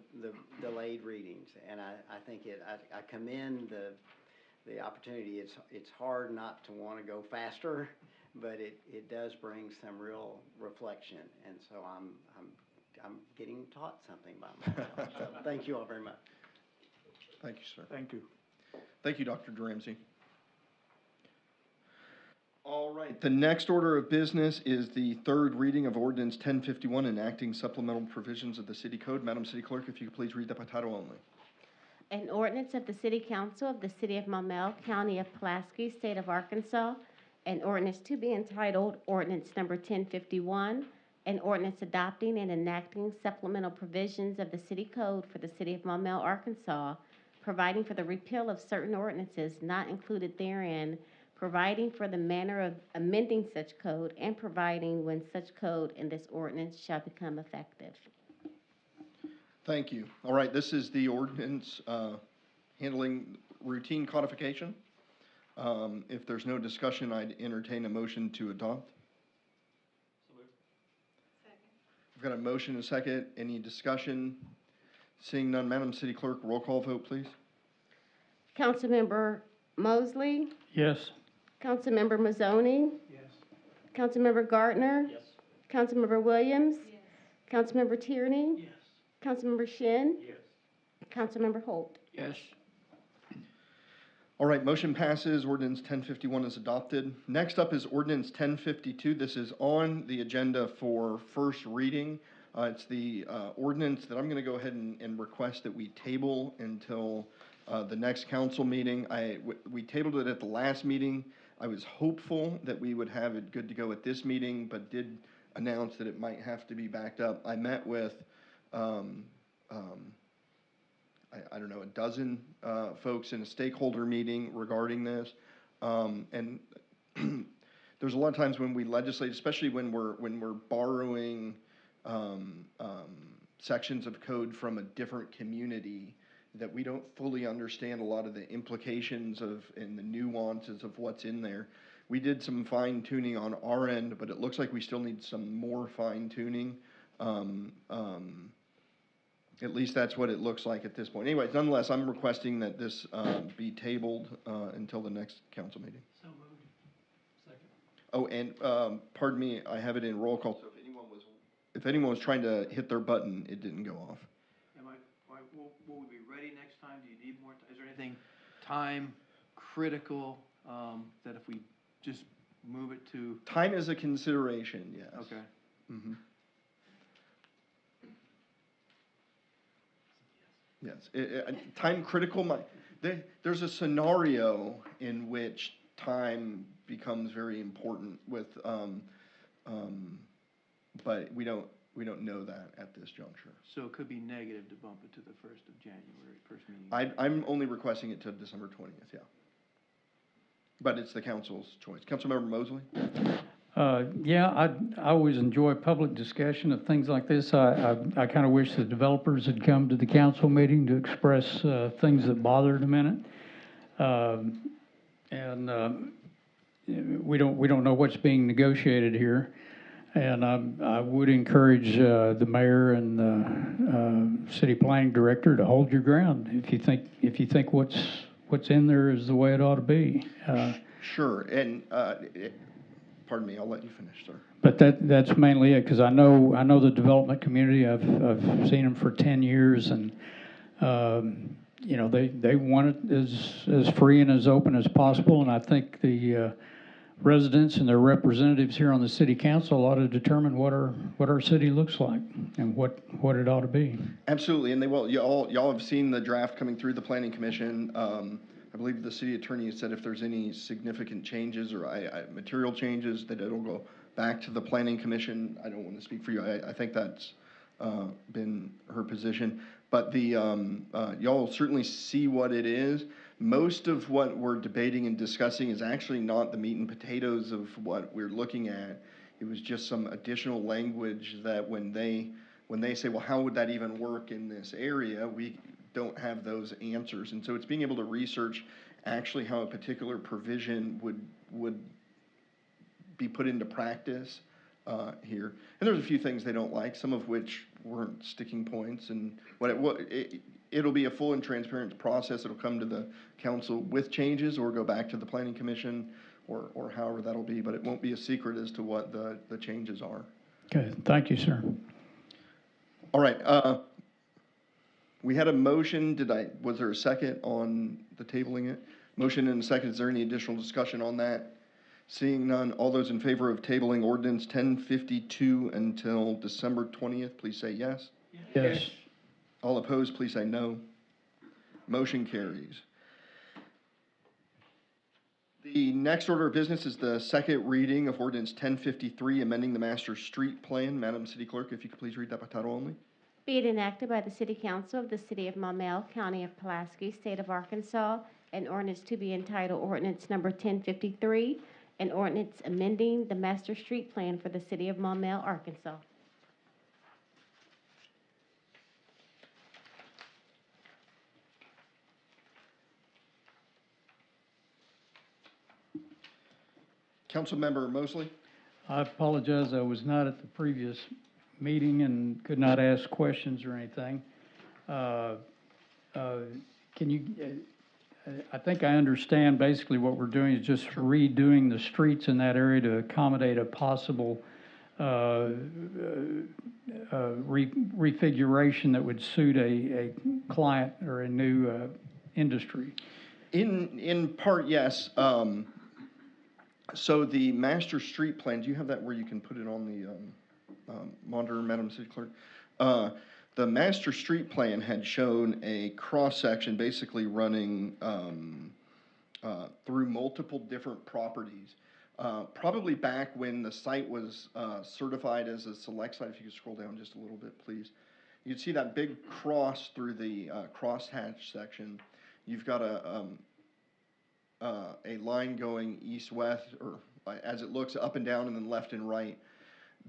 delayed readings, and I think I commend the opportunity. It's hard not to want to go faster, but it does bring some real reflection, and so I'm getting taught something by myself. So thank you all very much. Thank you, sir. Thank you. Thank you, Dr. Ramsey. All right, the next order of business is the third reading of ordinance 1051, enacting supplemental provisions of the city code. Madam City Clerk, if you could please read that by title only. An ordinance of the City Council of the City of Maumelle, County of Pulaski, State of Arkansas, an ordinance to be entitled Ordinance Number 1051, an ordinance adopting and enacting supplemental provisions of the City Code for the City of Maumelle, Arkansas, providing for the repeal of certain ordinances not included therein, providing for the manner of amending such code, and providing when such code in this ordinance shall become effective. Thank you. All right, this is the ordinance handling routine codification. If there's no discussion, I'd entertain a motion to adopt. I've got a motion and a second. Any discussion? Seeing none, Madam City Clerk, roll call vote, please. Councilmember Mosley, Yes. Councilmember Mazzoni, Yes. Councilmember Gardner, Yes. Councilmember Williams, Councilmember Tierney, Yes. Councilmember Shin, Yes. Councilmember Holt. Yes. All right, motion passes. Ordinance 1051 is adopted. Next up is ordinance 1052. This is on the agenda for first reading. It's the ordinance that I'm going to go ahead and request that we table until the next council meeting. We tabled it at the last meeting. I was hopeful that we would have it good to go at this meeting, but did announce that it might have to be backed up. I met with I don't know, a dozen folks in a stakeholder meeting regarding this. And there's a lot of times when we legislate, especially when we're borrowing sections of code from a different community, that we don't fully understand a lot of the implications of and the nuances of what's in there. We did some fine tuning on our end, but it looks like we still need some more fine tuning. At least that's what it looks like at this point. Anyways, nonetheless, I'm requesting that this be tabled until the next council meeting. So moved. Second. Oh, and pardon me, I have it in roll call. So if anyone was trying to hit their button, it didn't go off. Will we be ready next time? Do you need more time? Is there anything time critical that if we just move it to? Time is a consideration, yes. Okay. Mm-hmm. Yes, time critical. There's a scenario in which time becomes very important with, but we don't know that at this juncture. So it could be negative to bump it to the 1st of January, first meeting. I'm only requesting it to December 20th, yeah. But it's the council's choice. Councilmember Mosley? Yeah, I always enjoy public discussion of things like this. I kind of wish the developers had come to the council meeting to express things that bothered them in it. We don't know what's being negotiated here. And I would encourage the mayor and the city planning director to hold your ground if you think what's in there is the way it ought to be. Sure, and pardon me, I'll let you finish, sir. But that's mainly it, because I know the development community. I've seen them for 10 years, and they want it as free and as open as possible. And I think the residents and their representatives here on the city council ought to determine what our city looks like and what it ought to be. Absolutely, and they will. Y'all have seen the draft coming through the planning commission. I believe the city attorney said if there's any significant changes or material changes, that it'll go back to the planning commission. I don't want to speak for you. I think that's been her position. But y'all certainly see what it is. Most of what we're debating and discussing is actually not the meat and potatoes of what we're looking at. It was just some additional language that when they say, well, how would that even work in this area? We don't have those answers. And so it's being able to research actually how a particular provision would be put into practice here. And there's a few things they don't like, some of which weren't sticking points. And it'll be a full and transparent process. It'll come to the council with changes or go back to the planning commission or however that'll be. But it won't be a secret as to what the changes are. Okay, thank you, sir. All right. We had a motion. Was there a second on the tabling it? Motion and a second. Is there any additional discussion on that? Seeing none, all those in favor of tabling ordinance 1052 until December 20th, please say yes. Yes. All opposed, please say no. Motion carries. The next order of business is the second reading of ordinance 1053, amending the master street plan. Madam City Clerk, if you could please read that by title only. Be it enacted by the City Council of the City of Maumelle, County of Pulaski, State of Arkansas, an ordinance to be entitled Ordinance Number 1053, an ordinance amending the master street plan for the City of Maumelle, Arkansas. Councilmember Mosley. I apologize, I was not at the previous meeting and could not ask questions or anything. Can you, I think I understand basically what we're doing is just redoing the streets in that area to accommodate a possible refiguration that would suit a client or a new industry. In part, yes. So the master street plan, do you have that where you can put it on the monitor, Madam City Clerk? The master street plan had shown a cross-section basically running through multiple different properties. Probably back when the site was certified as a select site. If you could scroll down just a little bit, please. You'd see that big cross through the crosshatch section. You've got a line going east-west, or as it looks up and down and then left and right.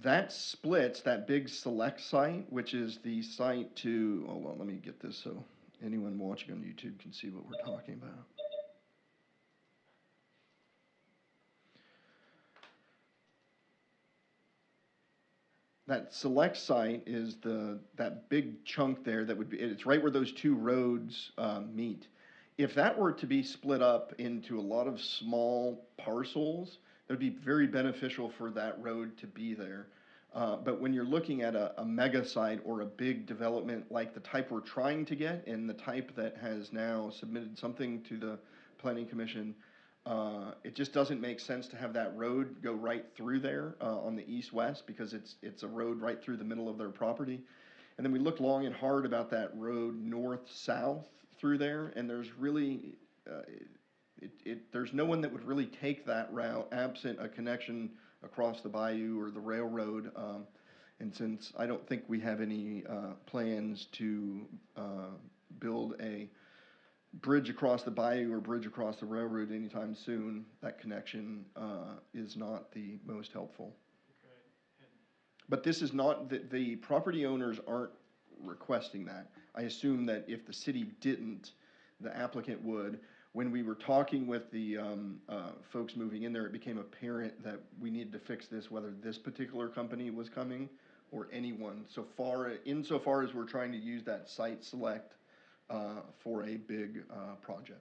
That splits that big select site, which is the site to, hold on, let me get this so anyone watching on YouTube can see what we're talking about. That select site is that big chunk there that would be, it's right where those two roads meet. If that were to be split up into a lot of small parcels, it would be very beneficial for that road to be there. But when you're looking at a mega site or a big development like the type we're trying to get and the type that has now submitted something to the Planning Commission, it just doesn't make sense to have that road go right through there on the east-west because it's a road right through the middle of their property. And then we looked long and hard about that road north-south through there, and there's really, there's no one that would really take that route absent a connection across the bayou or the railroad. And since I don't think we have any plans to build a bridge across the bayou or bridge across the railroad anytime soon, that connection is not the most helpful. Okay. But this is not, the property owners aren't requesting that. I assume that if the city didn't, the applicant would. When we were talking with the folks moving in there, it became apparent that we needed to fix this, whether this particular company was coming or anyone. Insofar as we're trying to use that site select for a big project.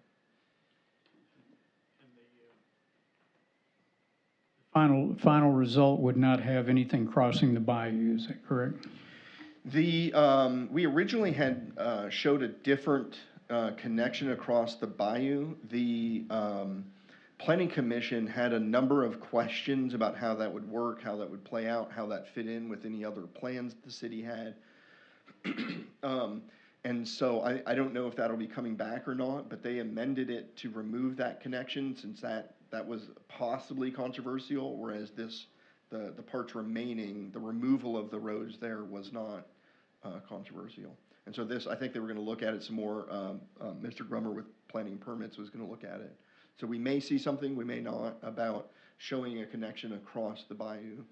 Final result would not have anything crossing the bayou, is that correct? We originally had showed a different connection across the bayou. The Planning Commission had a number of questions about how that would work, how that would play out, how that fit in with any other plans the city had. And so I don't know if that'll be coming back or not, but they amended it to remove that connection since that was possibly controversial, whereas this the parts remaining, the removal of the roads there was not controversial. And so this, I think they were gonna look at it some more. Mr. Grummer with planning permits was gonna look at it. So we may see something, we may not, about showing a connection across the bayou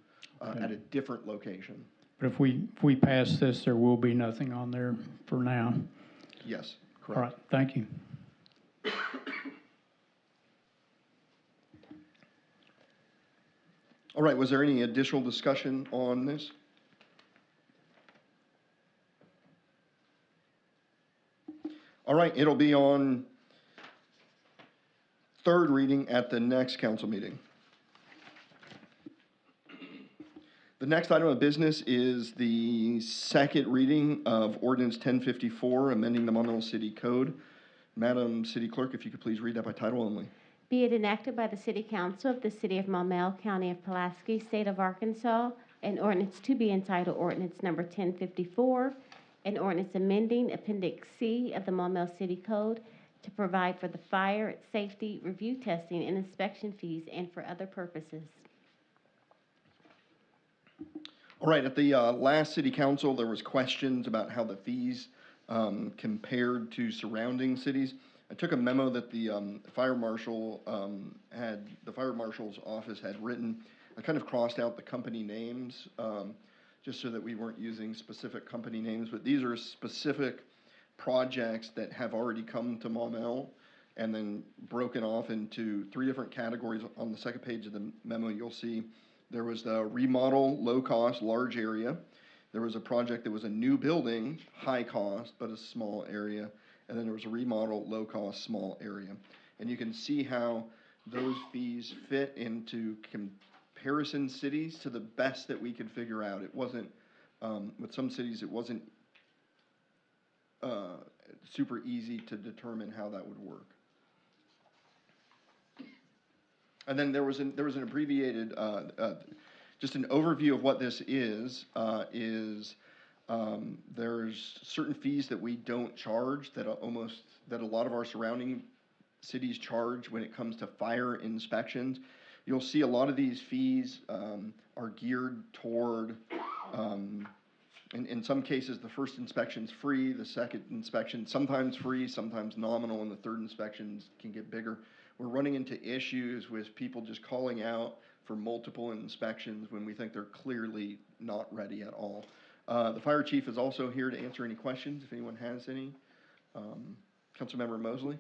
at a different location. But if we pass this, there will be nothing on there for now. Yes, All correct. right, thank you. All right, was there any additional discussion on this? All right, it'll be on third reading at the next council meeting. The next item of business is the second reading of Ordinance 1054, amending the Mumble City Code. Madam City Clerk, if you could please read that by title only. Be it enacted by the City Council of the City of Maumelle, County of Pulaski, State of Arkansas, an ordinance to be entitled Ordinance Number 1054, an ordinance amending Appendix C of the Maumelle City Code to provide for the fire, safety, review testing, and inspection fees, and for other purposes. All right, at the last city council, there was questions about how the fees compared to surrounding cities. I took a memo that the fire marshal's office had written. I kind of crossed out the company names just so that we weren't using specific company names, but these are specific projects that have already come to Maumelle and then broken off into 3 different categories. On the second page of the memo, you'll see there was the remodel, low cost, large area. There was a project that was a new building, high cost, but a small area. And then there was a remodel, low cost, small area. And you can see how those fees fit into comparison cities to the best that we could figure out. It wasn't, with some cities, it wasn't super easy to determine how that would work. And then there was an abbreviated, just an overview of what this is there's certain fees that we don't charge that a lot of our surrounding cities charge when it comes to fire inspections. You'll see a lot of these fees are geared toward, in some cases, the first inspection's free, the second inspection sometimes free, sometimes nominal, and the third inspections can get bigger. We're running into issues with people just calling out for multiple inspections when we think they're clearly not ready at all. The fire chief is also here to answer any questions, if anyone has any. Councilmember Mosley?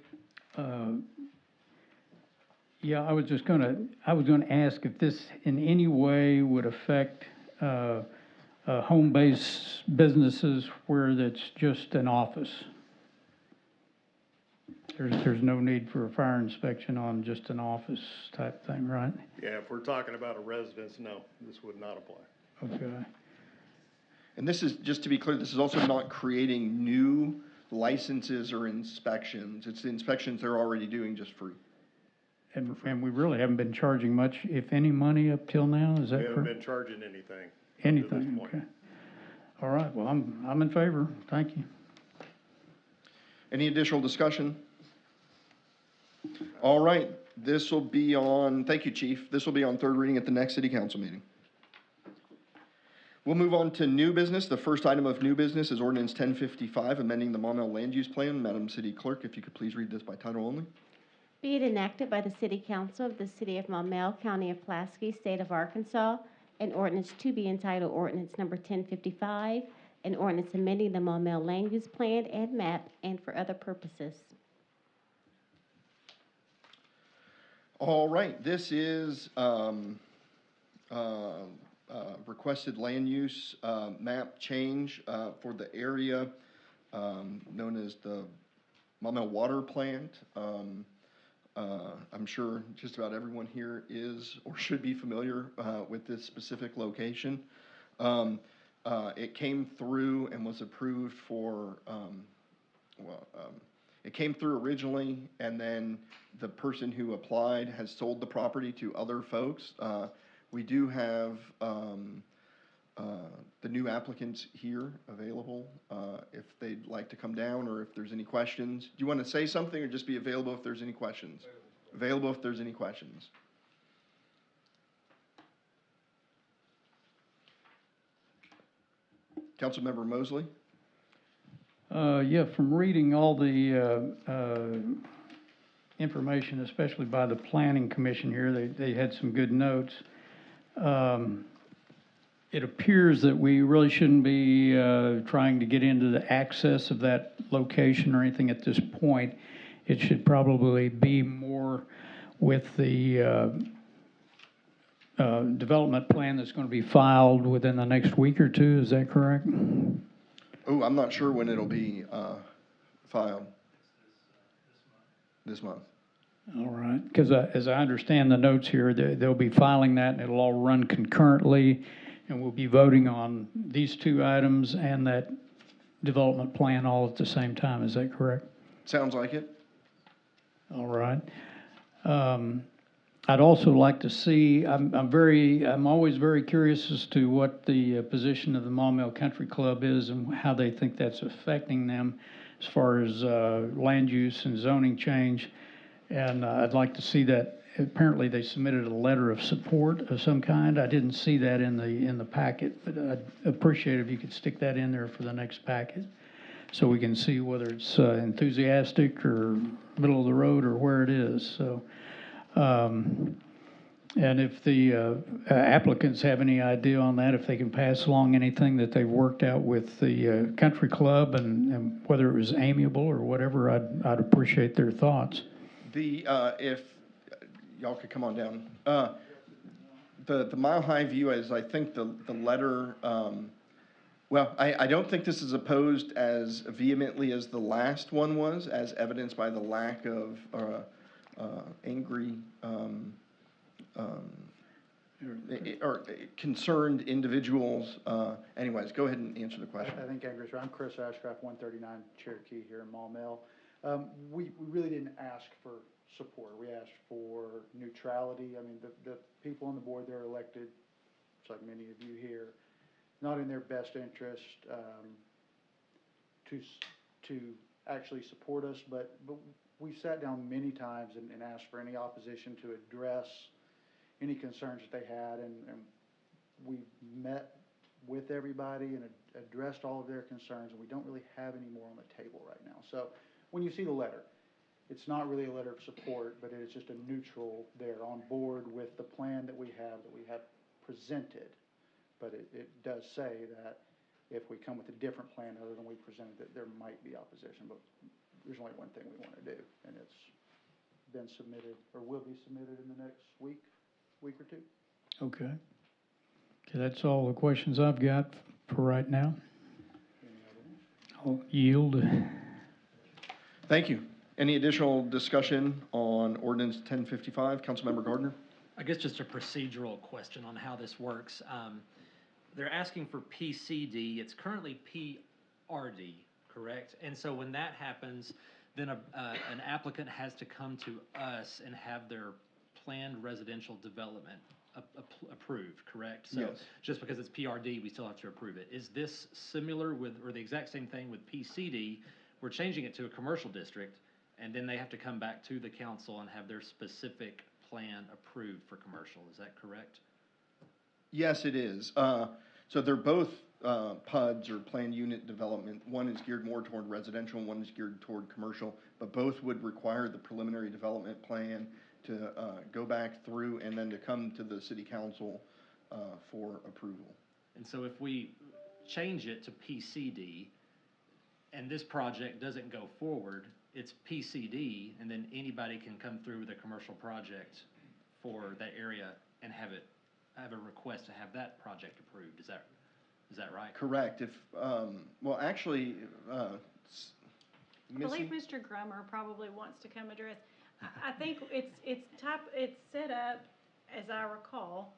Yeah, I was gonna ask if this in any way would affect home-based businesses where that's just an office. There's no need for a fire inspection on just an office type thing, right? Yeah, if we're talking about a residence, no, this would not apply. Okay. And this is, just to be clear, this is also not creating new licenses or inspections. It's the inspections they're already doing just free. And we really haven't been charging much, if any, money up till now, is that correct? We haven't been charging anything. Anything, okay. All right, well, I'm in favor, thank you. Any additional discussion? All right, this will be on, thank you, Chief. This will be on third reading at the next city council meeting. We'll move on to new business. The first item of new business is Ordinance 1055, amending the Maumelle Land Use Plan. Madam City Clerk, if you could please read this by title only. Be it enacted by the City Council of the City of Maumelle, County of Pulaski, State of Arkansas, an ordinance to be entitled Ordinance Number 1055, an ordinance amending the Maumelle Land Use Plan and map and for other purposes. All right, this is requested land use map change for the area known as the Maumelle Water Plant. I'm sure just about everyone here is or should be familiar with this specific location. It came through and was approved for, it came through originally, and then the person who applied has sold the property to other folks. We do have the new applicants here available if they'd like to come down or if there's any questions. Do you want to say something or just be available if there's any questions? Available if there's any questions. Councilmember Mosley? Yeah, from reading all the information, especially by the Planning Commission here, they had some good notes. It appears that we really shouldn't be trying to get into the access of that location or anything at this point. It should probably be more with the development plan that's going to be filed within the next week or two. Is that correct? Oh, I'm not sure when it'll be filed. This month. All right, because as I understand the notes here, they'll be filing that, and it'll all run concurrently, and we'll be voting on these two items and that development plan all at the same time. Is that correct? Sounds like it. All right. I'd also like to see, I'm always very curious as to what the position of the Maumelle Country Club is and how they think that's affecting them as far as land use and zoning change. And I'd like to see that. Apparently they submitted a letter of support of some kind. I didn't see that in the packet, but I'd appreciate if you could stick that in there for the next packet so we can see whether it's enthusiastic or middle of the road or where it is. So, and if the applicants have any idea on that, if they can pass along anything that they've worked out with the country club and whether it was amiable or whatever, I'd appreciate their thoughts. If y'all could come on down. The Mile High View is, I think, the letter, well, I don't think this is opposed as vehemently as the last one was, as evidenced by the lack of angry or concerned individuals. Anyways, go ahead and answer the question. I think Angry. I'm Chris Ashcraft, 139 Cherokee here in Maumelle. We really didn't ask for support. We asked for neutrality. I mean, the people on the board, they're elected, just like many of you here, not in their best interest to actually support us, but we sat down many times and asked for any opposition to address any concerns that they had, and we met with everybody and addressed all of their concerns, and we don't really have any more on the table right now. So when you see the letter, it's not really a letter of support, but it is just a neutral. They're on board with the plan that we have presented. But it does say that if we come with a different plan other than we presented, that there might be opposition. But there's only one thing we want to do, and it's been submitted or will be submitted in the next week or two. Okay. Okay, that's all the questions I've got for right now. I'll yield. Thank you. Any additional discussion on Ordinance 1055? Councilmember Gardner? I guess just a procedural question on how this works. They're asking for PCD. It's currently PRD, correct? And so when that happens, then an applicant has to come to us and have their planned residential development approved, correct? So yes. Just because it's PRD, we still have to approve it. Is this similar with, or the exact same thing with PCD? We're changing it to a commercial district, and then they have to come back to the council and have their specific plan approved for commercial. Is that correct? Yes, it is. So they're both PUDs or planned unit development. One is geared more toward residential, and one is geared toward commercial, but both would require the preliminary development plan to go back through and then to come to the city council for approval. And so if we change it to PCD and this project doesn't go forward, it's PCD, and then anybody can come through with a commercial project for that area and have a request to have that project approved. Is that right? Correct. If well, actually, I believe Mr. Grummer probably wants to come address. I think it's set up, as I recall,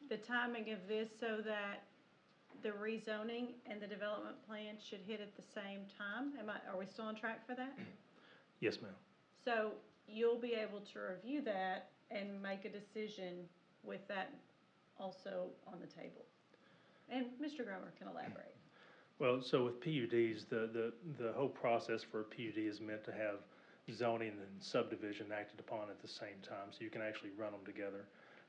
the timing of this so that the rezoning and the development plan should hit at the same time. Are we still on track for that? Yes, ma'am. So you'll be able to review that and make a decision with that also on the table. And Mr. Grummer can elaborate. Well, so with PUDs, the whole process for a PUD is meant to have zoning and subdivision acted upon at the same time, so you can actually run them together.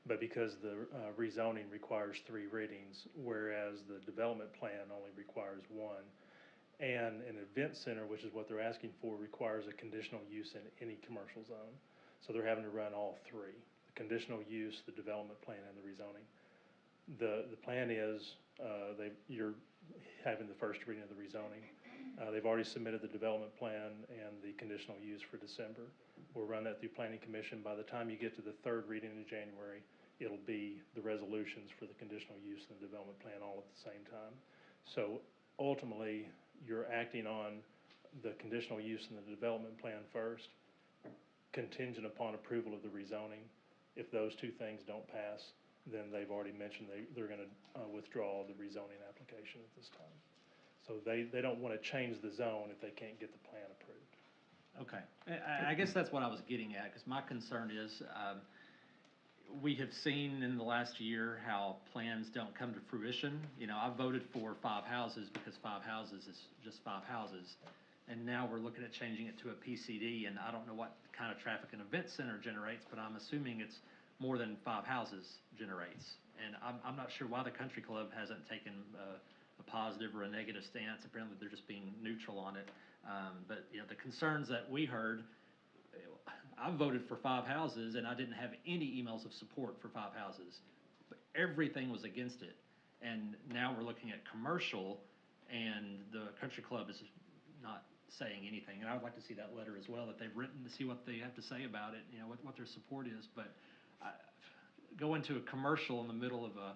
But because the rezoning requires 3 readings, whereas the development plan only requires 1, and an event center, which is what they're asking for, requires a conditional use in any commercial zone. So they're having to run all 3, the conditional use, the development plan, and the rezoning. The plan is, you're having the first reading of the rezoning. They've already submitted the development plan and the conditional use for December. We'll run that through Planning Commission. By the time you get to the 3rd reading in January, it'll be the resolutions for the conditional use and the development plan all at the same time. So ultimately, you're acting on the conditional use and the development plan first, contingent upon approval of the rezoning. If those 2 things don't pass, then they've already mentioned they're going to withdraw the rezoning application at this time. So they don't want to change the zone if they can't get the plan approved. Okay, I guess that's what I was getting at, because my concern is, we have seen in the last year how plans don't come to fruition. You know, I voted for 5 houses because 5 houses is just 5 houses. And now we're looking at changing it to a PCD, and I don't know what kind of traffic an event center generates, but I'm assuming it's more than 5 houses generates. And I'm not sure why the country club hasn't taken a positive or a negative stance. Apparently they're just being neutral on it. But you know, the concerns that we heard, I voted for 5 houses and I didn't have any emails of support for 5 houses. But everything was against it. And now we're looking at commercial, and the country club is not saying anything. And I would like to see that letter as well that they've written, to see what they have to say about it, you know, what their support is. But going to a commercial in the middle of a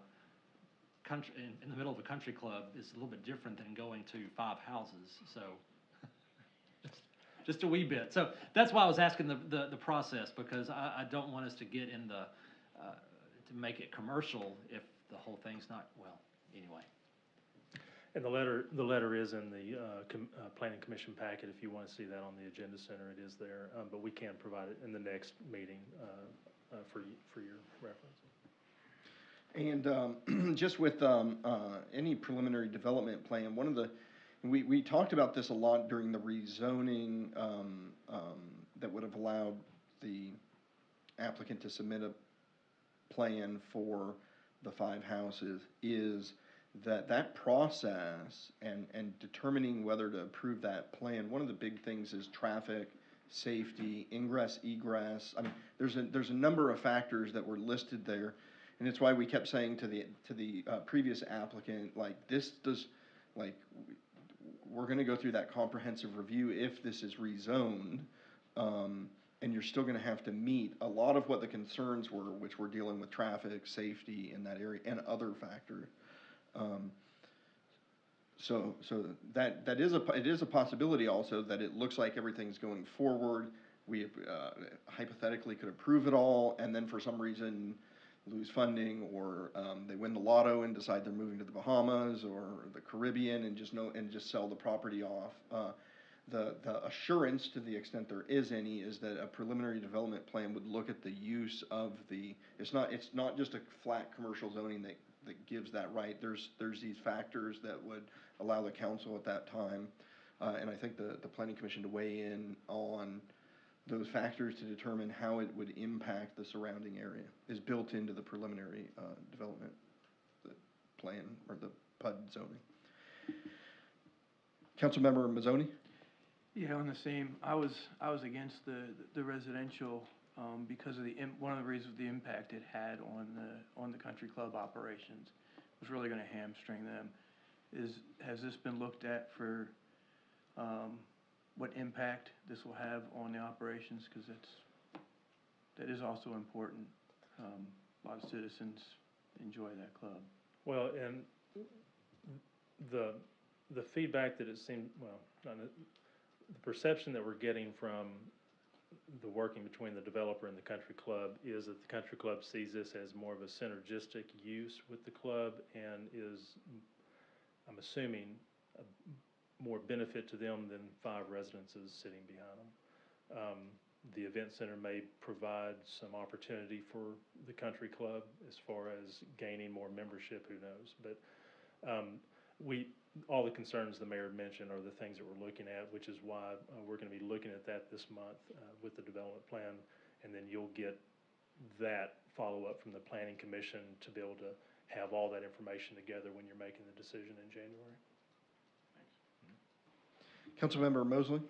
country, in the middle of a country club is a little bit different than going to 5 houses. So just a wee bit. So that's why I was asking the process, because I don't want us to get in the to make it commercial if the whole thing's not, well, anyway. And the letter is in the Planning Commission packet. If you want to see that on the Agenda Center, it is there. But we can provide it in the next meeting for your reference. And just with any preliminary development plan, one of the, we talked about this a lot during the rezoning that would have allowed the applicant to submit a plan for the 5 houses, is that process and determining whether to approve that plan, one of the big things is traffic, safety, ingress, egress. I mean, there's a number of factors that were listed there, and it's why we kept saying to the previous applicant, like, we're going to go through that comprehensive review if this is rezoned, and you're still going to have to meet a lot of what the concerns were, which were dealing with traffic, safety in that area, and other factors. So that is a possibility also, that it looks like everything's going forward. We hypothetically could approve it all, and then for some reason lose funding, or they win the lotto and decide they're moving to the Bahamas or the Caribbean and just sell the property off. The assurance, to the extent there is any, is that a preliminary development plan would look at the use of the. It's not just a flat commercial zoning that gives that right. There's these factors that would allow the council at that time, and I think the Planning Commission to weigh in on those factors to determine how it would impact the surrounding area is built into the preliminary development plan, or the PUD zoning. Councilmember Mazzoni? Yeah, on the same, I was against the residential because of one of the reasons, the impact it had on the country club operations was really going to hamstring them. Has this been looked at for what impact this will have on the operations? Because that is also important. A lot of citizens enjoy that club. Well, and the feedback that it seemed, well, the perception that we're getting from the working between the developer and the country club is that the country club sees this as more of a synergistic use with the club, and is, I'm assuming, more benefit to them than 5 residences sitting behind them. The event center may provide some opportunity for the country club as far as gaining more membership, who knows. But all the concerns the mayor mentioned are the things that we're looking at, which is why we're going to be looking at that this month with the development plan, and then you'll get that follow-up from the planning commission to be able to have all that information together when you're making the decision in January. Councilmember Mosley?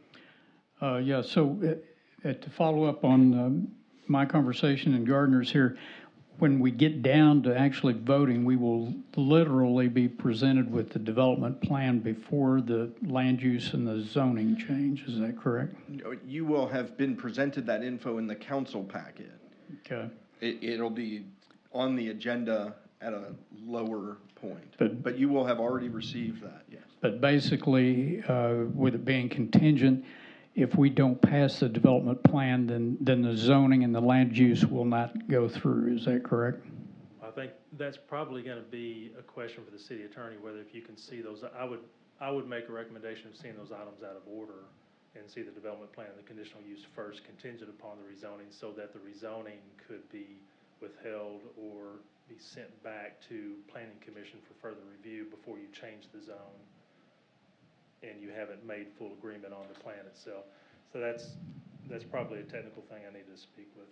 Yeah, so to follow up on my conversation and Gardner's here, when we get down to actually voting, we will literally be presented with the development plan before the land use and the zoning change. Is that correct? You will have been presented that info in the council packet. Okay. It'll be on the agenda at a lower point, But you will have already received that, yes. But basically, with it being contingent, if we don't pass the development plan, then the zoning and the land use will not go through. Is that correct? I think that's probably going to be a question for the city attorney, whether if you can see those. I would make a recommendation of seeing those items out of order and see the development plan and the conditional use first, contingent upon the rezoning, so that the rezoning could be withheld or be sent back to planning commission for further review before you change the zone and you haven't made full agreement on the plan itself. So that's probably a technical thing I need to speak with.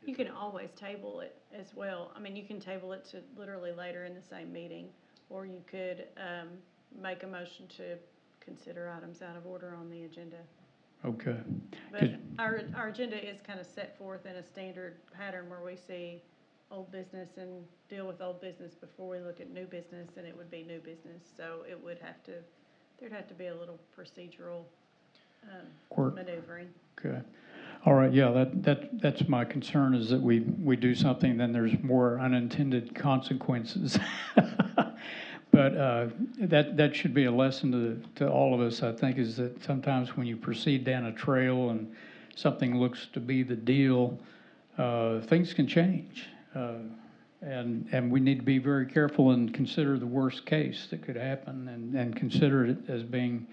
You can always table it as well. I mean, you can table it to literally later in the same meeting, or you could make a motion to consider items out of order on the agenda. Okay. But our agenda is kind of set forth in a standard pattern where we see old business and deal with old business before we look at new business, and it would be new business. So it would have to, there'd have to be a little procedural maneuvering. Okay. All right, yeah, that's my concern, is that we do something, then there's more unintended consequences. But that should be a lesson to all of us, I think, is that sometimes when you proceed down a trail and something looks to be the deal, things can change. And we need to be very careful and consider the worst case that could happen, and consider it as being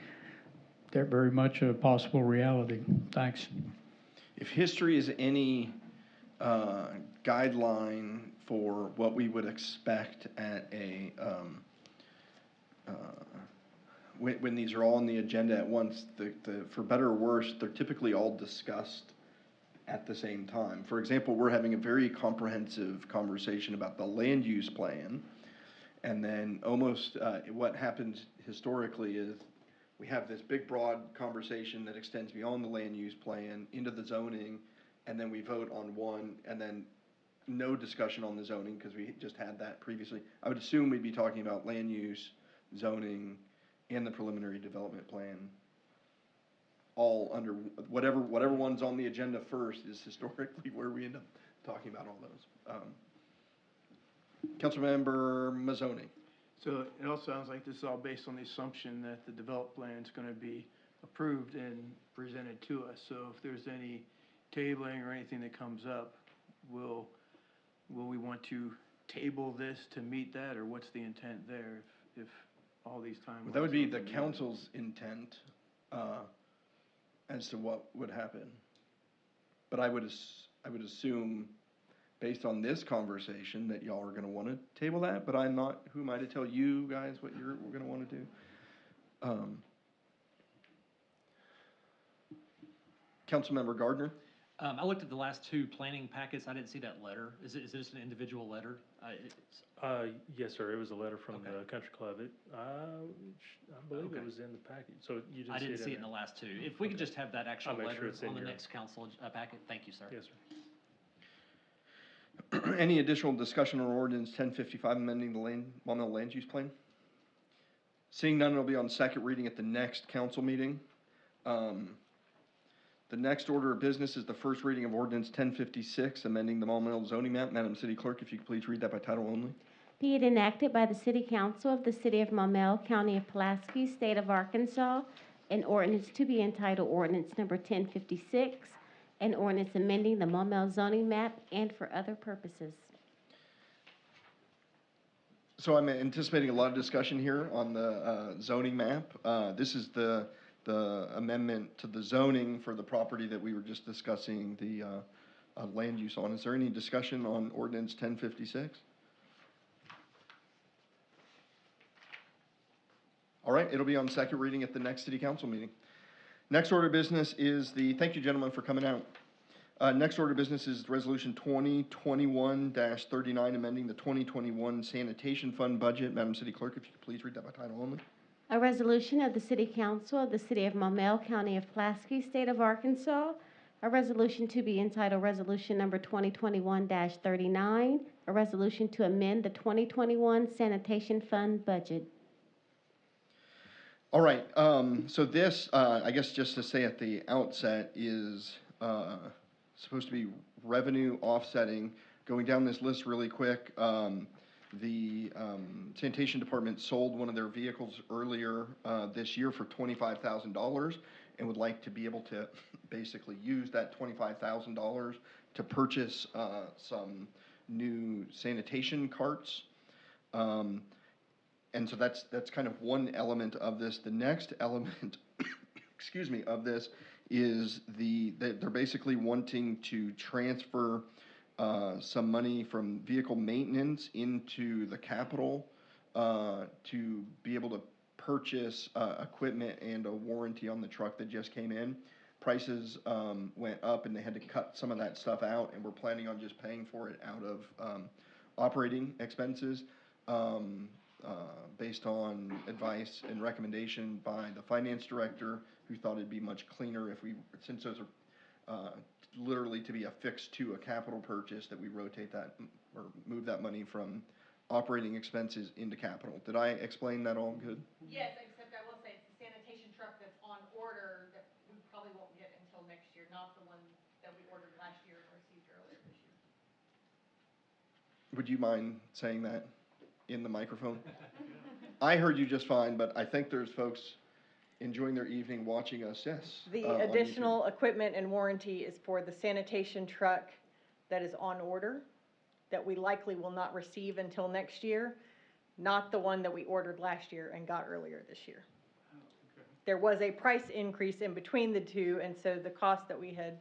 very much a possible reality. Thanks. If history is any guideline for what we would expect at a when these are all on the agenda at once, for better or worse, they're typically all discussed at the same time. For example, we're having a very comprehensive conversation about the land use plan, and then almost what happens historically is we have this big, broad conversation that extends beyond the land use plan into the zoning, and then we vote on one, and then no discussion on the zoning because we just had that previously. I would assume we'd be talking about land use, zoning, and the preliminary development plan, all under whatever one's on the agenda first is historically where we end up talking about all those. Councilmember Mazzoni. So it all sounds like this is all based on the assumption that the developed plan is going to be approved and presented to us. So if there's any tabling or anything that comes up, will we want to table this to meet that, or what's the intent there if all these timelines? Well, that would be the council's intent as to what would happen. But I would assume, based on this conversation, that y'all are going to want to table that, but I'm not, who am I to tell you guys what we're going to want to do? Councilmember Gardner? I looked at the last two planning packets. I didn't see that letter. Is it just an individual letter? Yes, sir. It was a letter from Okay. the country club. I believe it was in the packet. So you didn't I didn't see it in there. the last two. If we could just have that actual I'll make sure letter it's in on the your- next council packet, thank you, sir. Yes, sir. Any additional discussion on ordinance 1055 amending the Mumble land use plan? Seeing none, it'll be on second reading at the next council meeting. The next order of business is the first reading of ordinance 1056, amending the Mumble zoning map. Madam City Clerk, if you could please read that by title only. Be it enacted by the City Council of the City of Mumble, County of Pulaski, State of Arkansas, an ordinance to be entitled Ordinance Number 1056, an ordinance amending the Mumble zoning map and for other purposes. So I'm anticipating a lot of discussion here on the zoning map. This is the amendment to the zoning for the property that we were just discussing the land use on. Is there any discussion on ordinance 1056? All right, it'll be on second reading at the next city council meeting. Next order of business is thank you gentlemen for coming out. Next order of business is Resolution 2021-39, amending the 2021 Sanitation Fund budget. Madam City Clerk, if you could please read that by title only. A resolution of the City Council of the City of Maumelle, County of Pulaski, State of Arkansas. A resolution to be entitled Resolution Number 2021-39, a resolution to amend the 2021 Sanitation Fund budget. All right, so this, I guess just to say at the outset, is supposed to be revenue offsetting. Going down this list really quick, the Sanitation Department sold one of their vehicles earlier this year for $25,000 and would like to be able to basically use that $25,000 to purchase some new sanitation carts. And so that's kind of one element of this. The next element, excuse me, of this is they're basically wanting to transfer some money from vehicle maintenance into the capital to be able to purchase equipment and a warranty on the truck that just came in. Prices went up and they had to cut some of that stuff out, and we're planning on just paying for it out of operating expenses based on advice and recommendation by the finance director, who thought it'd be much cleaner if we, since those are literally to be affixed to a capital purchase, that we rotate that or move that money from operating expenses into capital. Did I explain that all good? Yes, except I will say it's the sanitation truck that's on order that we probably won't get until next year, not the one that we ordered last year and received earlier this year. Would you mind saying that in the microphone? I heard you just fine, but I think there's folks enjoying their evening watching us. Yes. The additional equipment and warranty is for the sanitation truck that is on order, that we likely will not receive until next year, not the one that we ordered last year and got earlier this year. There was a price increase in between the two, and so the cost that we had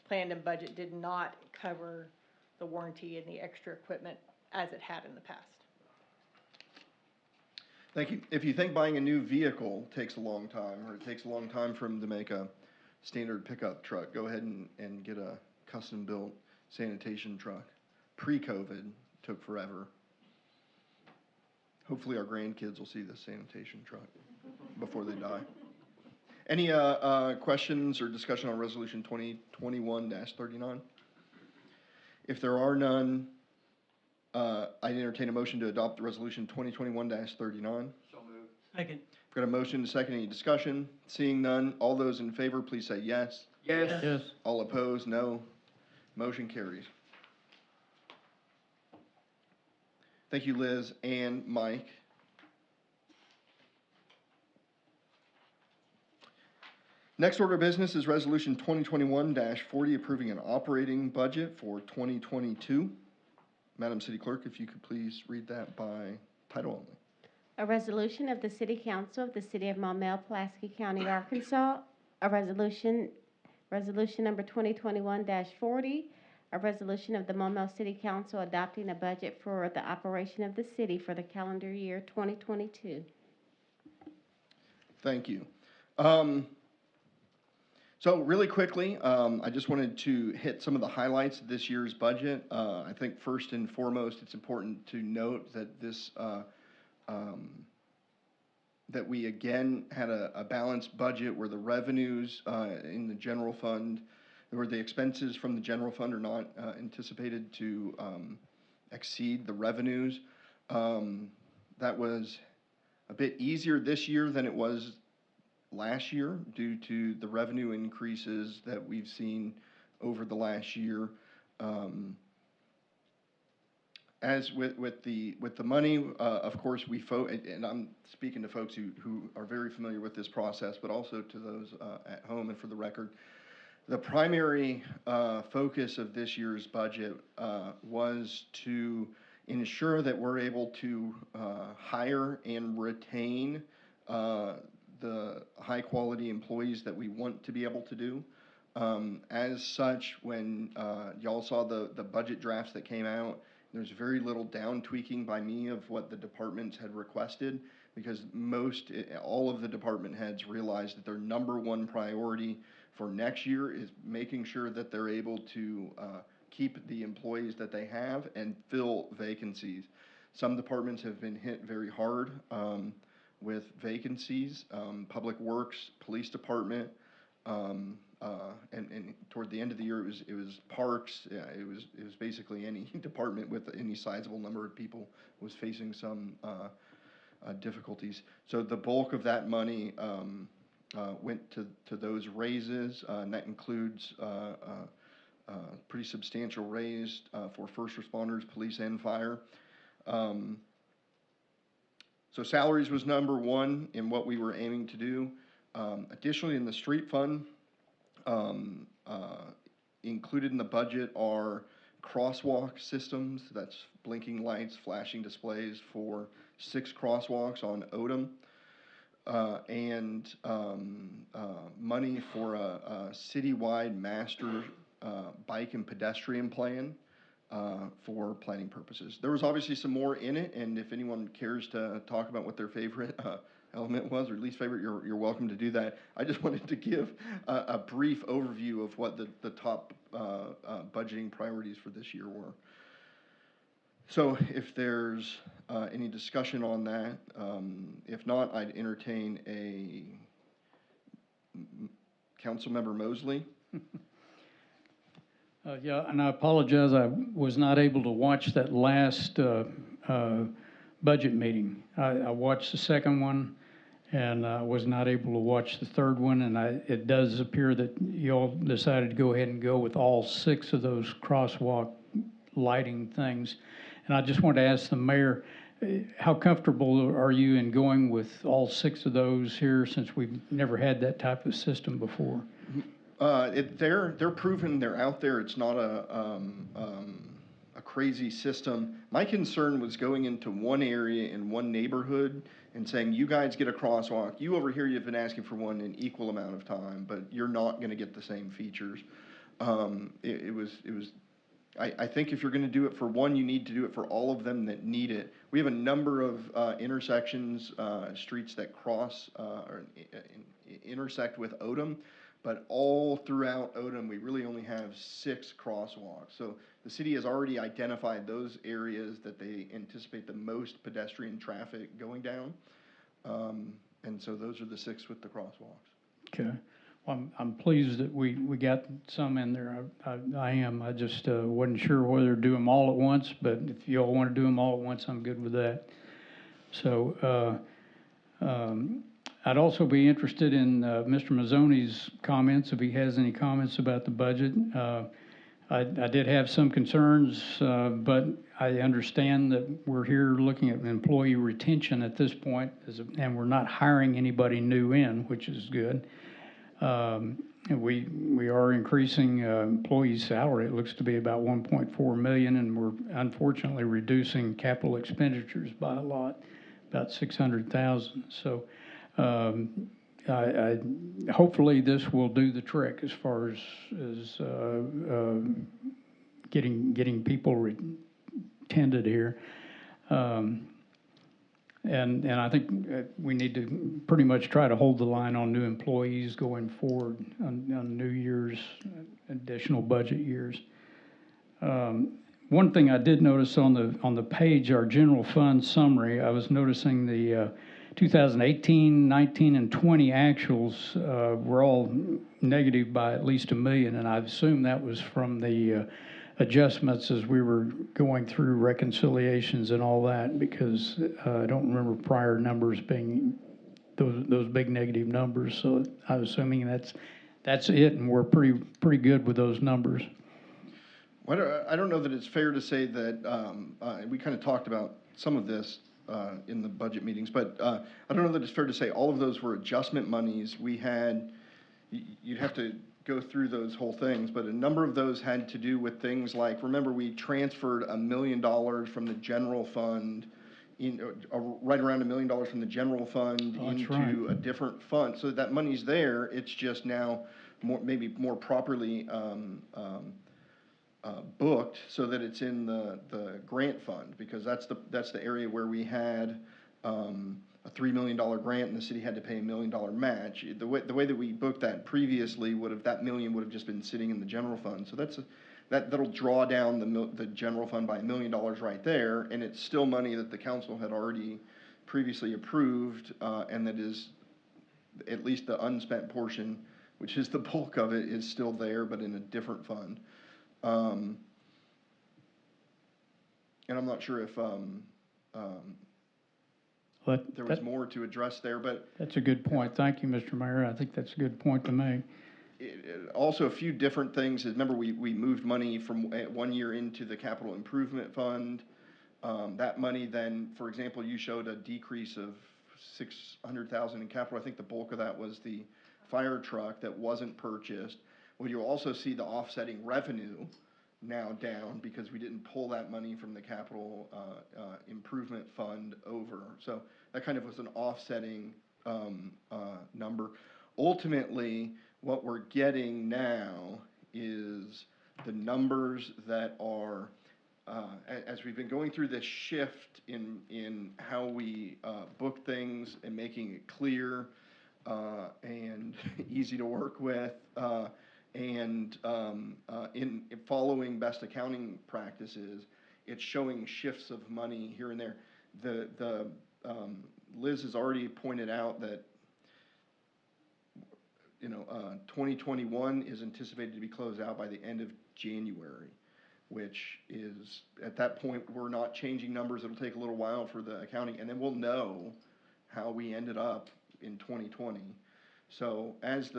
planned and budget did not cover the warranty and the extra equipment as it had in the past. Thank you. If you think buying a new vehicle takes a long time, or it takes a long time for them to make a standard pickup truck, go ahead and get a custom-built sanitation truck. Pre-COVID, took forever. Hopefully our grandkids will see the sanitation truck before they die. Any questions or discussion on Resolution 2021-39? If there are none, I entertain a motion to adopt the Resolution 2021-39. So moved. Second. I've got a motion to second. Any discussion? Seeing none, all those in favor, please say yes. Yes. Yes. All opposed, no. Motion carries. Thank you, Liz and Mike. Next order of business is Resolution 2021-40, approving an operating budget for 2022. Madam City Clerk, if you could please read that by title only. A resolution of the City Council of the City of Maumelle, Pulaski County, Arkansas. A resolution number 2021-40. A resolution of the Maumelle City Council adopting a budget for the operation of the city for the calendar year 2022. Thank you. So really quickly, I just wanted to hit some of the highlights of this year's budget. I think first and foremost, it's important to note that this that we again had a balanced budget where the revenues in the general fund, where the expenses from the general fund are not anticipated to exceed the revenues. That was a bit easier this year than it was last year due to the revenue increases that we've seen over the last year. As with the money, of course, and I'm speaking to folks who are very familiar with this process, but also to those at home. And for the record, the primary focus of this year's budget was to ensure that we're able to hire and retain the high-quality employees that we want to be able to do. As such, when y'all saw the budget drafts that came out, there's very little down tweaking by me of what the departments had requested, because all of the department heads realized that their number one priority for next year is making sure that they're able to keep the employees that they have and fill vacancies. Some departments have been hit very hard with vacancies, Public Works, Police Department, and toward the end of the year, it was Parks. Yeah, it was basically any department with any sizable number of people was facing some difficulties. So the bulk of that money went to those raises, and that includes pretty substantial raise for first responders, police, and fire. So salaries was number one in what we were aiming to do. Additionally, in the street fund, included in the budget are crosswalk systems. That's blinking lights, flashing displays for 6 crosswalks on Odom. And money for a citywide master bike and pedestrian plan for planning purposes. There was obviously some more in it, and if anyone cares to talk about what their favorite element was or least favorite, you're welcome to do that. I just wanted to give a brief overview of what the top budgeting priorities for this year were. So if there's any discussion on that, if not, I'd entertain a Councilmember Mosley. Yeah, and I apologize, I was not able to watch that last budget meeting. I watched the second one, and I was not able to watch the third one, and it does appear that you all decided to go ahead and go with all 6 of those crosswalk lighting things. And I just want to ask the mayor, how comfortable are you in going with all 6 of those here, since we've never had that type of system before? They're proven, they're out there. It's not a crazy system. My concern was going into one area in one neighborhood and saying, you guys get a crosswalk. You over here, you've been asking for one in equal amount of time, but you're not going to get the same features. I think if you're going to do it for one, you need to do it for all of them that need it. We have a number of intersections, streets that cross or intersect with Odom, but all throughout Odom, we really only have 6 crosswalks. So the city has already identified those areas that they anticipate the most pedestrian traffic going down. And so those are the 6 with the crosswalks. Okay. Well, I'm pleased that we got some in there. I am. I just wasn't sure whether to do them all at once, but if you all want to do them all at once, I'm good with that. So I'd also be interested in Mr. Mazzoni's comments, if he has any comments about the budget. I did have some concerns, but I understand that we're here looking at employee retention at this point, and we're not hiring anybody new in, which is good. We are increasing employee salary. It looks to be about 1.4 million, and we're unfortunately reducing capital expenditures by a lot, about 600,000. So hopefully this will do the trick as far as getting people retended here. And I think we need to pretty much try to hold the line on new employees going forward on New Year's, additional budget years. One thing I did notice on the page, our general fund summary, I was noticing the 2018, 19, and 20 actuals were all negative by at least $1 million, and I assume that was from the adjustments as we were going through reconciliations and all that, because I don't remember prior numbers being those big negative numbers. So I'm assuming that's it, and we're pretty good with those numbers. Well, I don't know that it's fair to say that we kind of talked about some of this in the budget meetings, but I don't know that it's fair to say all of those were adjustment monies. We had, you'd have to go through those whole things, but a number of those had to do with things like, remember, we transferred $1 million from the general fund, right around $1 million from the general fund into a different fund. So that money's there. It's just now maybe more properly booked so that it's in the grant fund, because that's the area where we had a $3 million grant and the city had to pay $1 million match. The way that we booked that previously that million would have just been sitting in the general fund. So that'll draw down the general fund by $1 million right there, and it's still money that the council had already previously approved, and that is, at least the unspent portion, which is the bulk of it, is still there, but in a different fund. And I'm not sure if there was more to address there, but That's a good point. Thank you, Mr. Mayor. I think that's a good point to make. Also, a few different things is, remember, we moved money from 1 year into the capital improvement fund. That money then, for example, you showed a decrease of $600,000 in capital. I think the bulk of that was the fire truck that wasn't purchased. Well, you'll also see the offsetting revenue now down because we didn't pull that money from the capital improvement fund over. So that kind of was an offsetting number. Ultimately, what we're getting now is the numbers that are, as we've been going through this shift in how we book things and making it clear and easy to work with, and in following best accounting practices, it's showing shifts of money here and there. Liz has already pointed out that 2021 is anticipated to be closed out by the end of January, which is, at that point, we're not changing numbers. It'll take a little while for the accounting, and then we'll know how we ended up in 2020. So as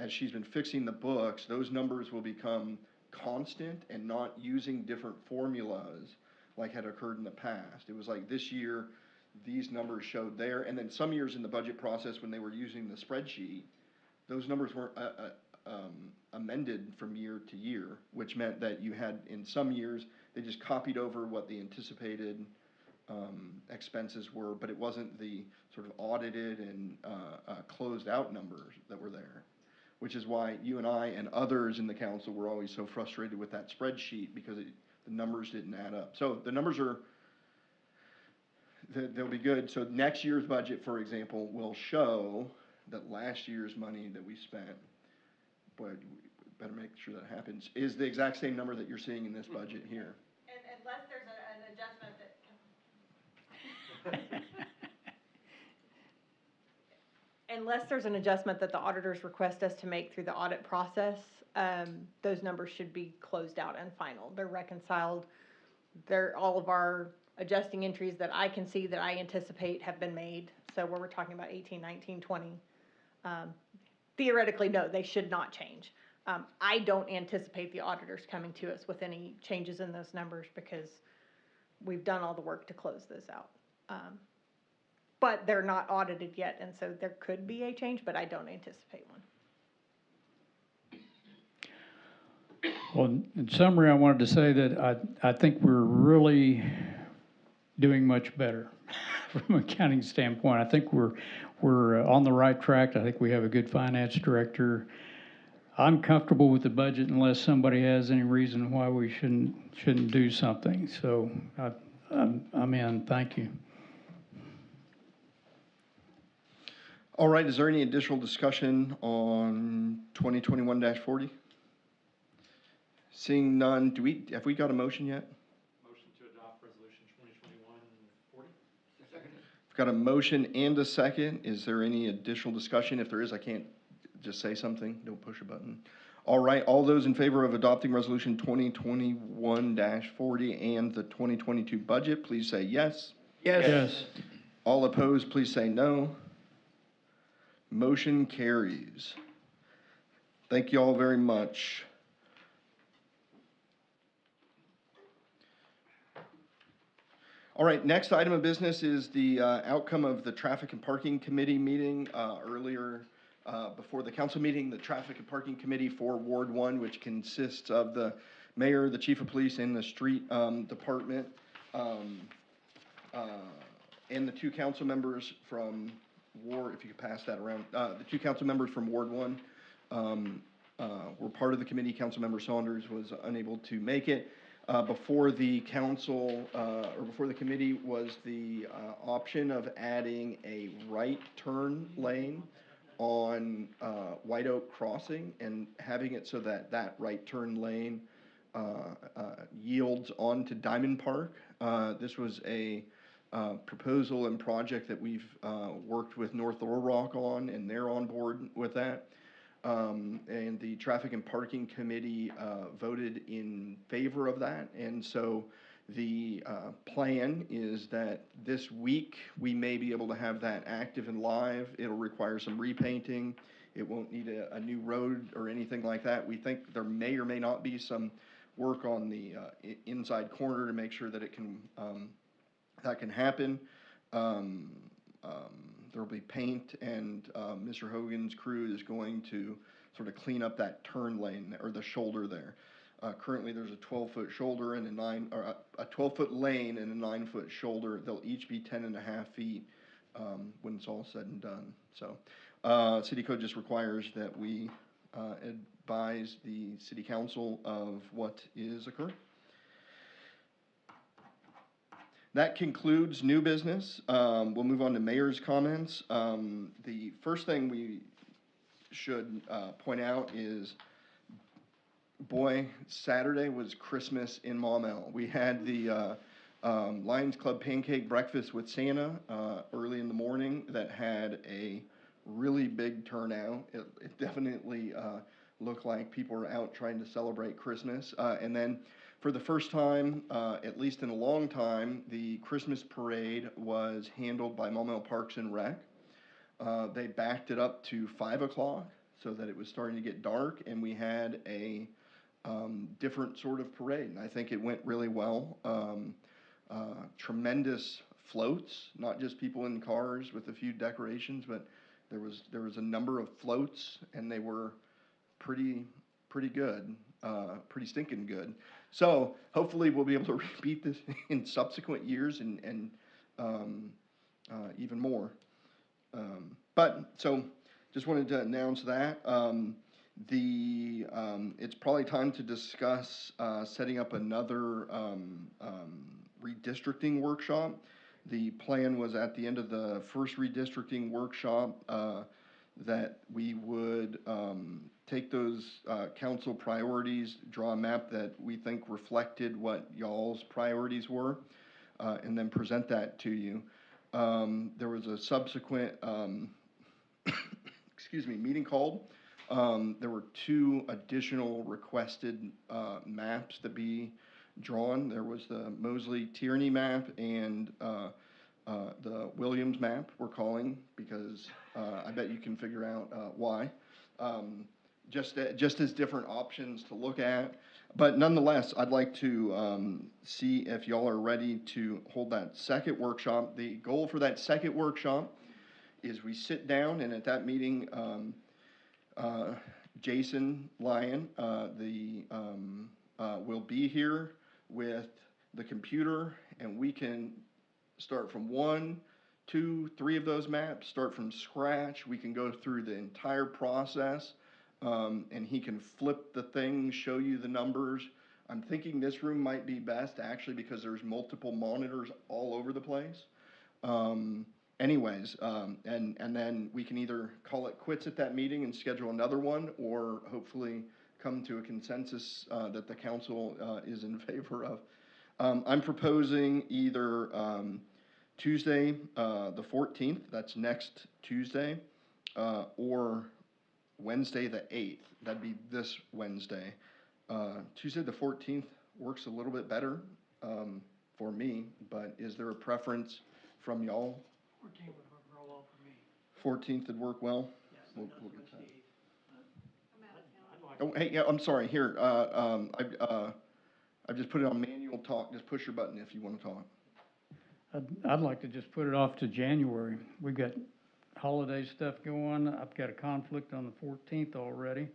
she's been fixing the books, those numbers will become constant and not using different formulas like had occurred in the past. It was like this year, these numbers showed there, and then some years in the budget process when they were using the spreadsheet, those numbers weren't amended from year to year, which meant that you had, in some years, they just copied over what the anticipated expenses were, but it wasn't the sort of audited and closed out numbers that were there, which is why you and I and others in the council were always so frustrated with that spreadsheet, because the numbers didn't add up. So the numbers they'll be good. So next year's budget, for example, will show that last year's money that we spent, boy, we better make sure that happens, is the exact same number that you're seeing in this budget here. And unless there's an adjustment that unless there's an adjustment that the auditors request us to make through the audit process, those numbers should be closed out and final. They're reconciled. They're all of our adjusting entries that I can see that I anticipate have been made. So where we're talking about 18, 19, 20, theoretically, no, they should not change. I don't anticipate the auditors coming to us with any changes in those numbers because we've done all the work to close those out. But they're not audited yet, and so there could be a change, but I don't anticipate one. Well, in summary, I wanted to say that I think we're really doing much better from an accounting standpoint. I think we're on the right track. I think we have a good finance director. I'm comfortable with the budget unless somebody has any reason why we shouldn't do something. So I'm in. Thank you. All right, is there any additional discussion on 2021-40? Seeing none, have we got a motion yet? Motion to adopt resolution 2021-40. Second. We've got a motion and a second. Is there any additional discussion? If there is, I can't just say something. Don't push a button. All right, all those in favor of adopting resolution 2021-40 and the 2022 budget, please say yes. Yes. All opposed, please say no. Motion carries. Thank you all very much. All right, next item of business is the outcome of the Traffic and Parking Committee meeting earlier before the council meeting. The Traffic and Parking Committee for Ward 1, which consists of the mayor, the chief of police, and the street department, and the two council members from Ward, if you could pass that around. The two council members from Ward 1 were part of the committee. Councilmember Saunders was unable to make it. Before the council, or before the committee, was the option of adding a right turn lane on White Oak Crossing and having it so that that right turn lane yields onto Diamond Park. This was a proposal and project that we've worked with North Little Rock on, and they're on board with that. And the Traffic and Parking Committee voted in favor of that. And so the plan is that this week we may be able to have that active and live. It'll require some repainting. It won't need a new road or anything like that. We think there may or may not be some work on the inside corner to make sure that it can that can happen. There'll be paint, and Mr. Hogan's crew is going to sort of clean up that turn lane or the shoulder there. Currently, there's a 12-foot shoulder and a 12-foot lane and a 9-foot shoulder. They'll each be 10.5 feet when it's all said and done. So, City Code just requires that we advise the City Council of what is occurring. That concludes new business. We'll move on to mayor's comments. The first thing we should point out is, boy, Saturday was Christmas in Maumelle. We had the Lions Club pancake breakfast with Santa early in the morning that had a really big turnout. It definitely looked like people were out trying to celebrate Christmas. And then for the first time, at least in a long time, the Christmas parade was handled by Maumelle Parks and Rec. They backed it up to 5 o'clock so that it was starting to get dark, and we had a different sort of parade. And I think it went really well. Tremendous floats, not just people in cars with a few decorations, but there was a number of floats, and they were pretty good, pretty stinking good. So hopefully we'll be able to repeat this in subsequent years and even more. But so just wanted to announce that. It's probably time to discuss setting up another redistricting workshop. The plan was at the end of the first redistricting workshop that we would take those council priorities, draw a map that we think reflected what y'all's priorities were, and then present that to you. There was a subsequent meeting called. There were 2 additional requested maps to be drawn. There was the Mosley-Tierney map and the Williams map, we're calling, because I bet you can figure out why. Just as different options to look at. But nonetheless, I'd like to see if y'all are ready to hold that second workshop. The goal for that second workshop is we sit down, and at that meeting, Jason Lyon will be here with the computer, and we can start from 1, 2, 3 of those maps, start from scratch. We can go through the entire process, and he can flip the thing, show you the numbers. I'm thinking this room might be best, actually, because there's multiple monitors all over the place. Anyways, and then we can either call it quits at that meeting and schedule another one, or hopefully come to a consensus that the council is in favor of. I'm proposing either Tuesday, the 14th, that's next Tuesday, or Wednesday the 8th, that'd be this Wednesday. Tuesday the 14th works a little bit better for me, but is there a preference from y'all? 14 would work real well for me. 14th would work well? Yes, We'll get that. I'm out of town. Oh, hey, yeah, I'm sorry, here, I've just put it on manual talk, just push your button if you want to talk. I'd like to just put it off to January. We've got holiday stuff going. I've got a conflict on the 14th already.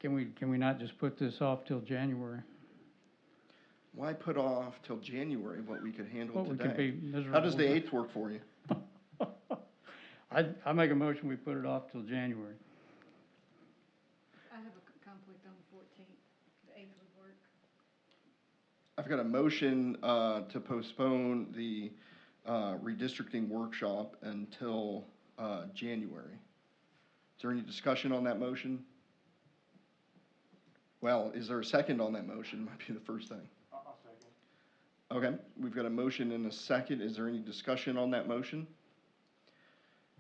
Can we not just put this off till January? Why put off till January what we could handle What we today? could be miserable. How does the 8th work for you? I make a motion, we put it off till January. I have a conflict on the 14th. The 8th would work. I've got a motion to postpone the redistricting workshop until January. Is there any discussion on that motion? Well, is there a second on that motion? Might be the first thing. I'll second. Okay, we've got a motion and a second. Is there any discussion on that motion?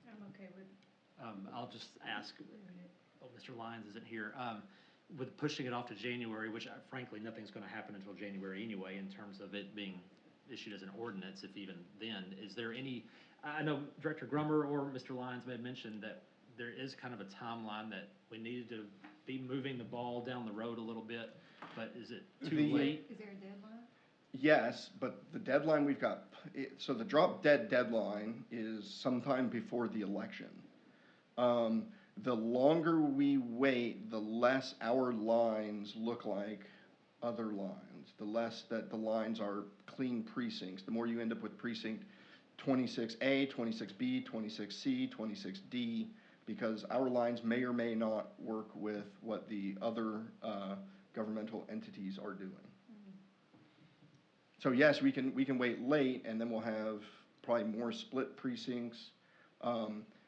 I'm okay with. I'll just ask, Mr. Lyons isn't here, with pushing it off to January, which frankly, nothing's gonna happen until January anyway, in terms of it being issued as an ordinance, if even then, is there any, I know Director Grummer or Mr. Lyons may have mentioned that there is kind of a timeline that we needed to be moving the ball down the road a little bit, but is it too late? Is there a deadline? Yes, but the deadline we've got, so the drop dead deadline is sometime before the election. The longer we wait, the less our lines look like other lines, the less that the lines are clean precincts. The more you end up with precinct 26A, 26B, 26C, 26D, because our lines may or may not work with what the other governmental entities are doing. So yes, we can wait late, and then we'll have probably more split precincts.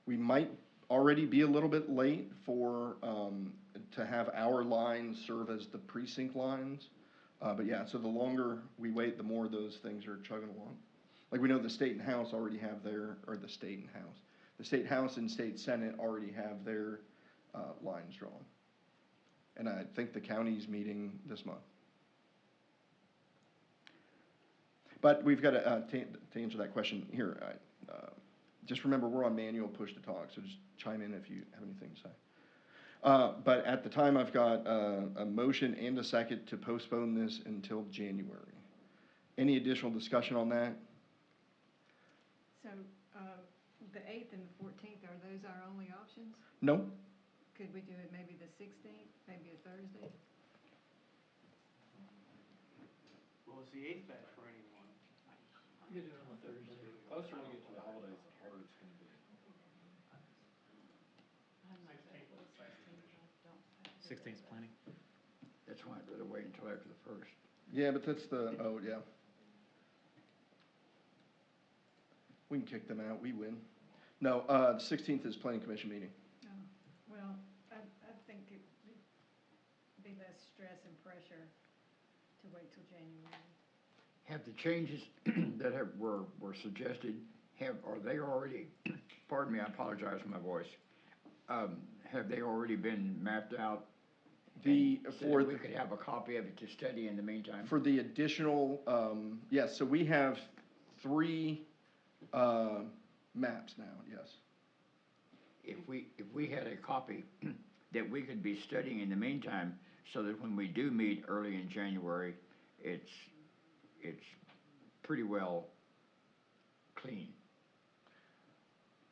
We might already be a little bit late for to have our lines serve as the precinct lines. But yeah, so the longer we wait, the more those things are chugging along. Like we know the state and house already have their, or the state and house. The state house and state senate already have their lines drawn. And I think the county's meeting this month. But we've got to answer that question here, just remember we're on manual push to talk, so just chime in if you have anything to say. But at the time, I've got a motion and a second to postpone this until January. Any additional discussion on that? So, the 8th and the 14th, are those our only options? No. Could we do it maybe the 16th, maybe a Thursday? Well, is the 8th bad for anyone? You do it on a Thursday. Closer we get to the holidays, the harder it's gonna be. 16th planning. That's why I'd rather wait until after the 1st. Yeah, but that's the, oh, yeah. We can kick them out, we win. No, the 16th is planning commission meeting. Oh, well, I think it'd be less stress and pressure to wait till January. Have the changes that were suggested, are they already, pardon me, I apologize for my voice. Have they already been mapped out? So that we could have a copy of it to study in the meantime? For the additional, yes, so we have 3 maps now, yes. If we had a copy that we could be studying in the meantime, so that when we do meet early in January, it's pretty well clean.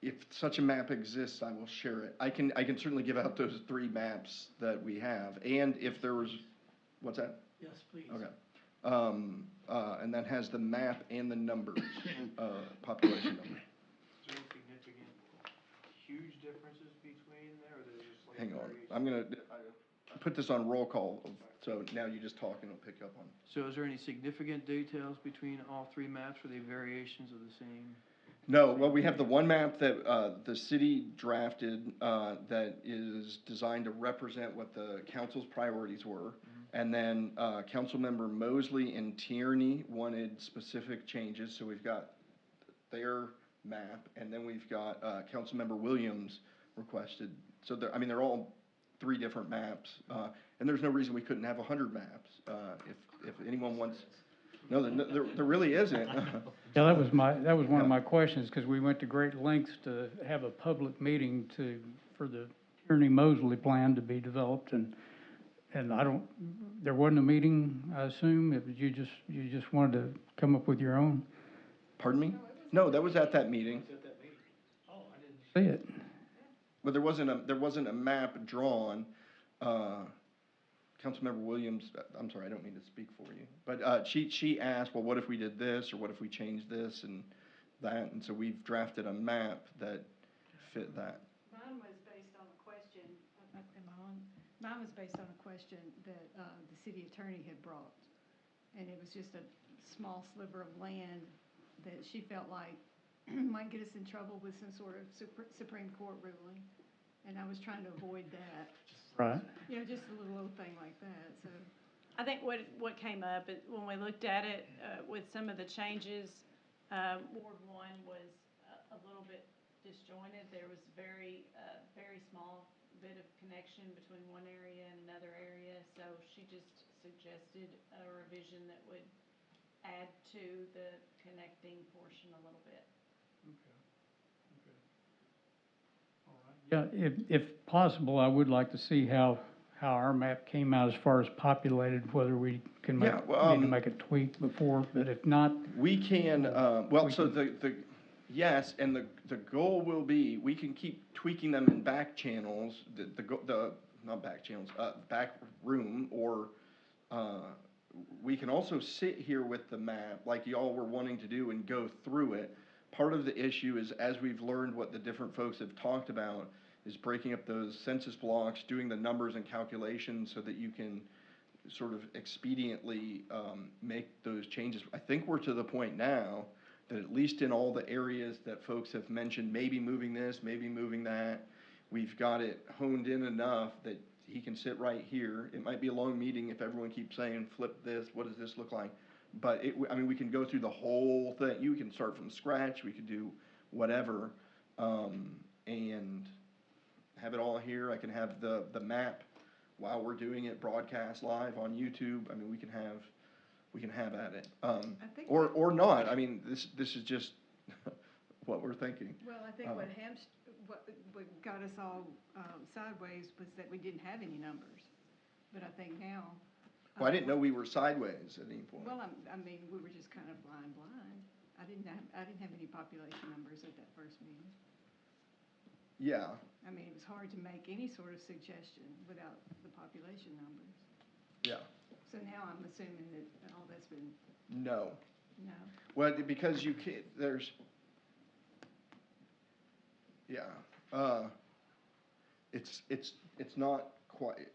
If such a map exists, I will share it. I can certainly give out those 3 maps that we have, and if there was, what's that? Yes, please. Okay. And that has the map and the numbers, population number. Is there any significant, huge differences between there, or there's just like? Hang on, I'm gonna put this on roll call, so now you just talk and it'll pick up on. So is there any significant details between all 3 maps, or are they variations of the same? No, well, we have the one map that the city drafted that is designed to represent what the council's priorities were. And then Councilmember Mosley and Tierney wanted specific changes, so we've got their map, and then we've got Councilmember Williams requested. So they're all 3 different maps, and there's no reason we couldn't have 100 maps if anyone wants. No, there really isn't. Yeah, that was one of my questions, because we went to great lengths to have a public meeting for the Tierney Mosley plan to be developed, and there wasn't a meeting, I assume. You just wanted to come up with your own. Pardon me? No, that was at that meeting. Oh, I didn't see it. But there wasn't a map drawn. Councilmember Williams, I'm sorry, I don't mean to speak for you, but she asked, well, what if we did this, or what if we changed this and that? And so we've drafted a map that fit that. Mine was based on a question, am I on? Mine was based on a question that the city attorney had brought and it was just a small sliver of land that she felt like might get us in trouble with some sort of Supreme Court ruling, and I was trying to avoid that. Right. You know, just a little old thing like that, so. I think what came up, when we looked at it, with some of the changes, Ward 1 was a little bit disjointed. There was very small bit of connection between one area and another area, so she just suggested a revision that would add to the connecting portion a little bit. Yeah, if possible, I would like to see how our map came out as far as populated, whether we can make, Yeah, well, need to make a tweak before, but if not. We can, yes, and the goal will be, we can keep tweaking them in back channels, not back channels, back room, or, we can also sit here with the map, like y'all were wanting to do, and go through it. Part of the issue is, as we've learned what the different folks have talked about, is breaking up those census blocks, doing the numbers and calculations so that you can sort of expediently make those changes. I think we're to the point now that at least in all the areas that folks have mentioned, maybe moving this, maybe moving that, we've got it honed in enough that he can sit right here. It might be a long meeting if everyone keeps saying, flip this, what does this look like? But we can go through the whole thing. You can start from scratch, we could do whatever, and have it all here. I can have the map while we're doing it broadcast live on YouTube. I mean, we can have at it. Or not. I mean, this is just what we're thinking. Well, I think what got us all sideways was that we didn't have any numbers. But I think now. Well, I didn't know we were sideways at any point. Well, I mean, we were just kind of blind. I didn't have any population numbers at that first meeting. Yeah. I mean, it was hard to make any sort of suggestion without the population numbers. Yeah. So now I'm assuming that all that's been. No. No. Well, because you can't, there's, yeah, it's not quite,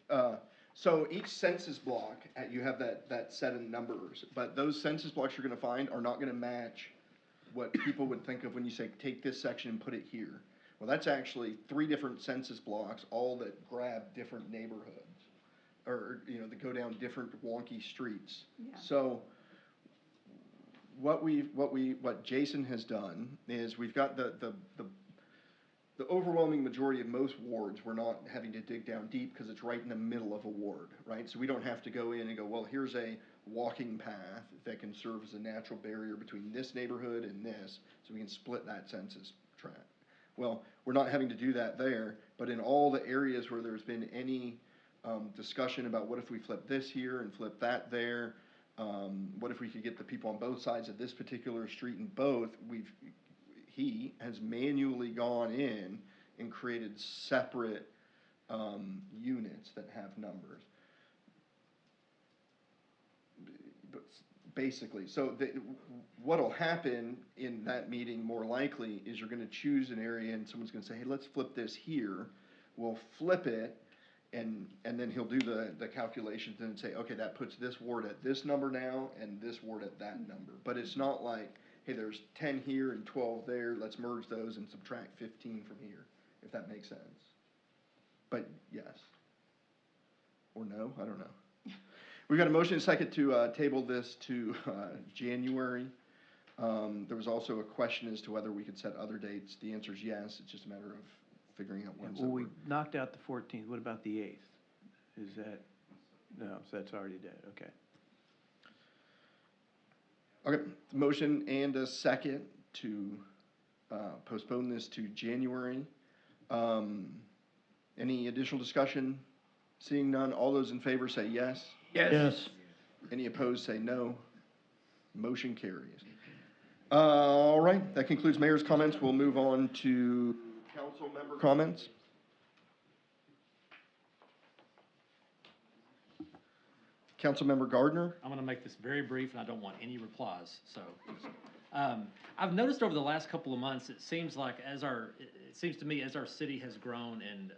so each census block, you have that set of numbers, but those census blocks you're gonna find are not gonna match what people would think of when you say, take this section and put it here. Well, that's actually 3 different census blocks, all that grab different neighborhoods, or, that go down different wonky streets. Yeah. So, what Jason has done is we've got the overwhelming majority of most wards, we're not having to dig down deep because it's right in the middle of a ward, right? So we don't have to go in and go, well, here's a walking path that can serve as a natural barrier between this neighborhood and this, so we can split that census tract. Well, we're not having to do that there, but in all the areas where there's been any discussion about what if we flip this here and flip that there, what if we could get the people on both sides of this particular street in both, he has manually gone in and created separate units that have numbers. Basically, so what'll happen in that meeting more likely is you're gonna choose an area and someone's gonna say, hey, let's flip this here. We'll flip it, and then he'll do the calculations and say, okay, that puts this ward at this number now and this ward at that number. But it's not like, hey, there's 10 here and 12 there, let's merge those and subtract 15 from here, if that makes sense. But yes. Or no, I don't know. We've got a motion and a second to table this to January. There was also a question as to whether we could set other dates. The answer is yes, it's just a matter of figuring out when. Well, we knocked out the 14th, what about the 8th? Is that, no, so that's already dead, okay. Okay, motion and a second to postpone this to January. Any additional discussion? Seeing none, all those in favor say yes. Yes. Any opposed say no. Motion carries. All right, that concludes mayor's comments. We'll move on to council member comments. Councilmember Gardner. I'm going to make this very brief, and I don't want any replies. So, I've noticed over the last couple of months, it seems to me as our city has grown and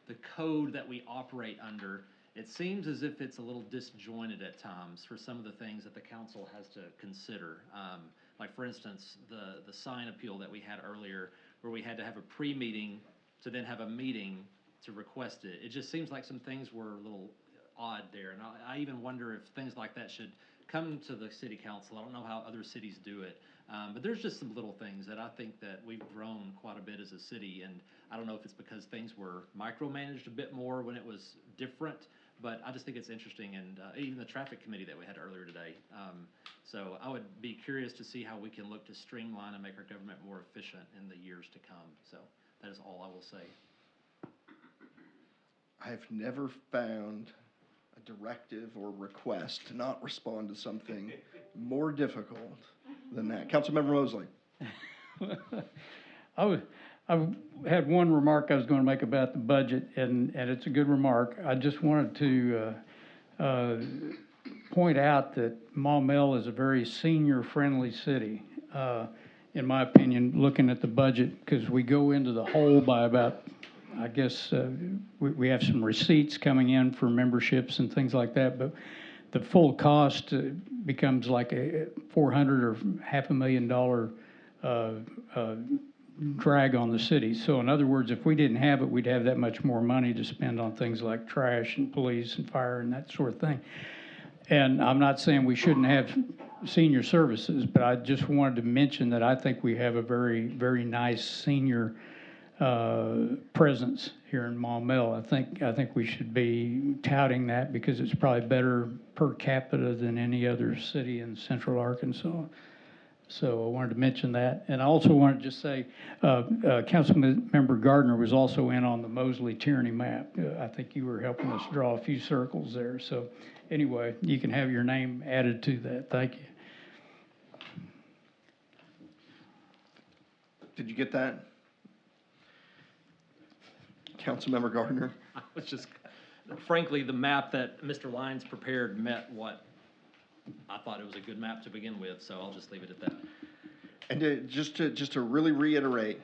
the code that we operate under it seems as if it's a little disjointed at times for some of the things that the council has to consider. Like for instance, the sign appeal that we had earlier, where we had to have a pre-meeting to then have a meeting to request it. It just seems like some things were a little odd there, and I even wonder if things like that should come to the city council. I don't know how other cities do it, but there's just some little things that I think that we've grown quite a bit as a city, and I don't know if it's because things were micromanaged a bit more when it was different, but I just think it's interesting, and even the traffic committee that we had earlier today. So I would be curious to see how we can look to streamline and make our government more efficient in the years to come. So that is all I will say. I've never found a directive or request to not respond to something more difficult than that. Councilmember Mosley. I had one remark I was going to make about the budget, and it's a good remark. I just wanted to point out that Maumelle is a very senior-friendly city, in my opinion, looking at the budget, because we go into the hole by about, I guess, we have some receipts coming in for memberships and things like that, but the full cost becomes like a $400,000 or $500,000 drag on the city. So in other words, if we didn't have it, we'd have that much more money to spend on things like trash and police and fire and that sort of thing. And I'm not saying we shouldn't have senior services, but I just wanted to mention that I think we have a very, very nice senior presence here in Maumelle. I think we should be touting that because it's probably better per capita than any other city in central Arkansas. So I wanted to mention that. And I also wanted to just say, Councilmember Gardner was also in on the Mosley-Tierney map. I think you were helping us draw a few circles there. So anyway, you can have your name added to that. Thank you. Did you get that? Councilmember Gardner? I was just, frankly, the map that Mr. Lyons prepared met what I thought it was a good map to begin with, so I'll just leave it at that. And just to really reiterate,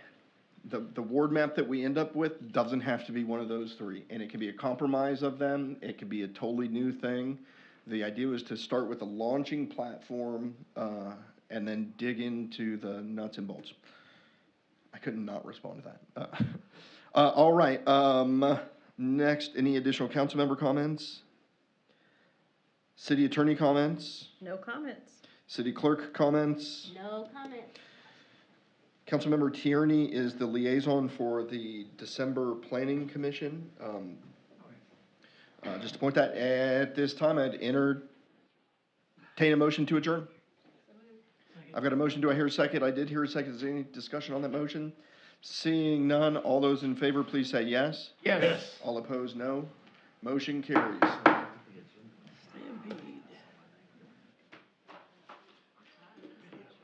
the ward map that we end up with doesn't have to be one of those three, and it can be a compromise of them. It could be a totally new thing. The idea was to start with a launching platform and then dig into the nuts and bolts. I couldn't not respond to that. All right. Next, any additional council member comments? City attorney comments? No comments. City clerk comments? No comment. Councilmember Tierney is the liaison for the December Planning Commission. Just to point that at this time, I'd entertain a motion to adjourn. I've got a motion. Do I hear a second? I did hear a second. Is there any discussion on that motion? Seeing none, all those in favor, please say yes. Yes. All opposed, no. Motion carries.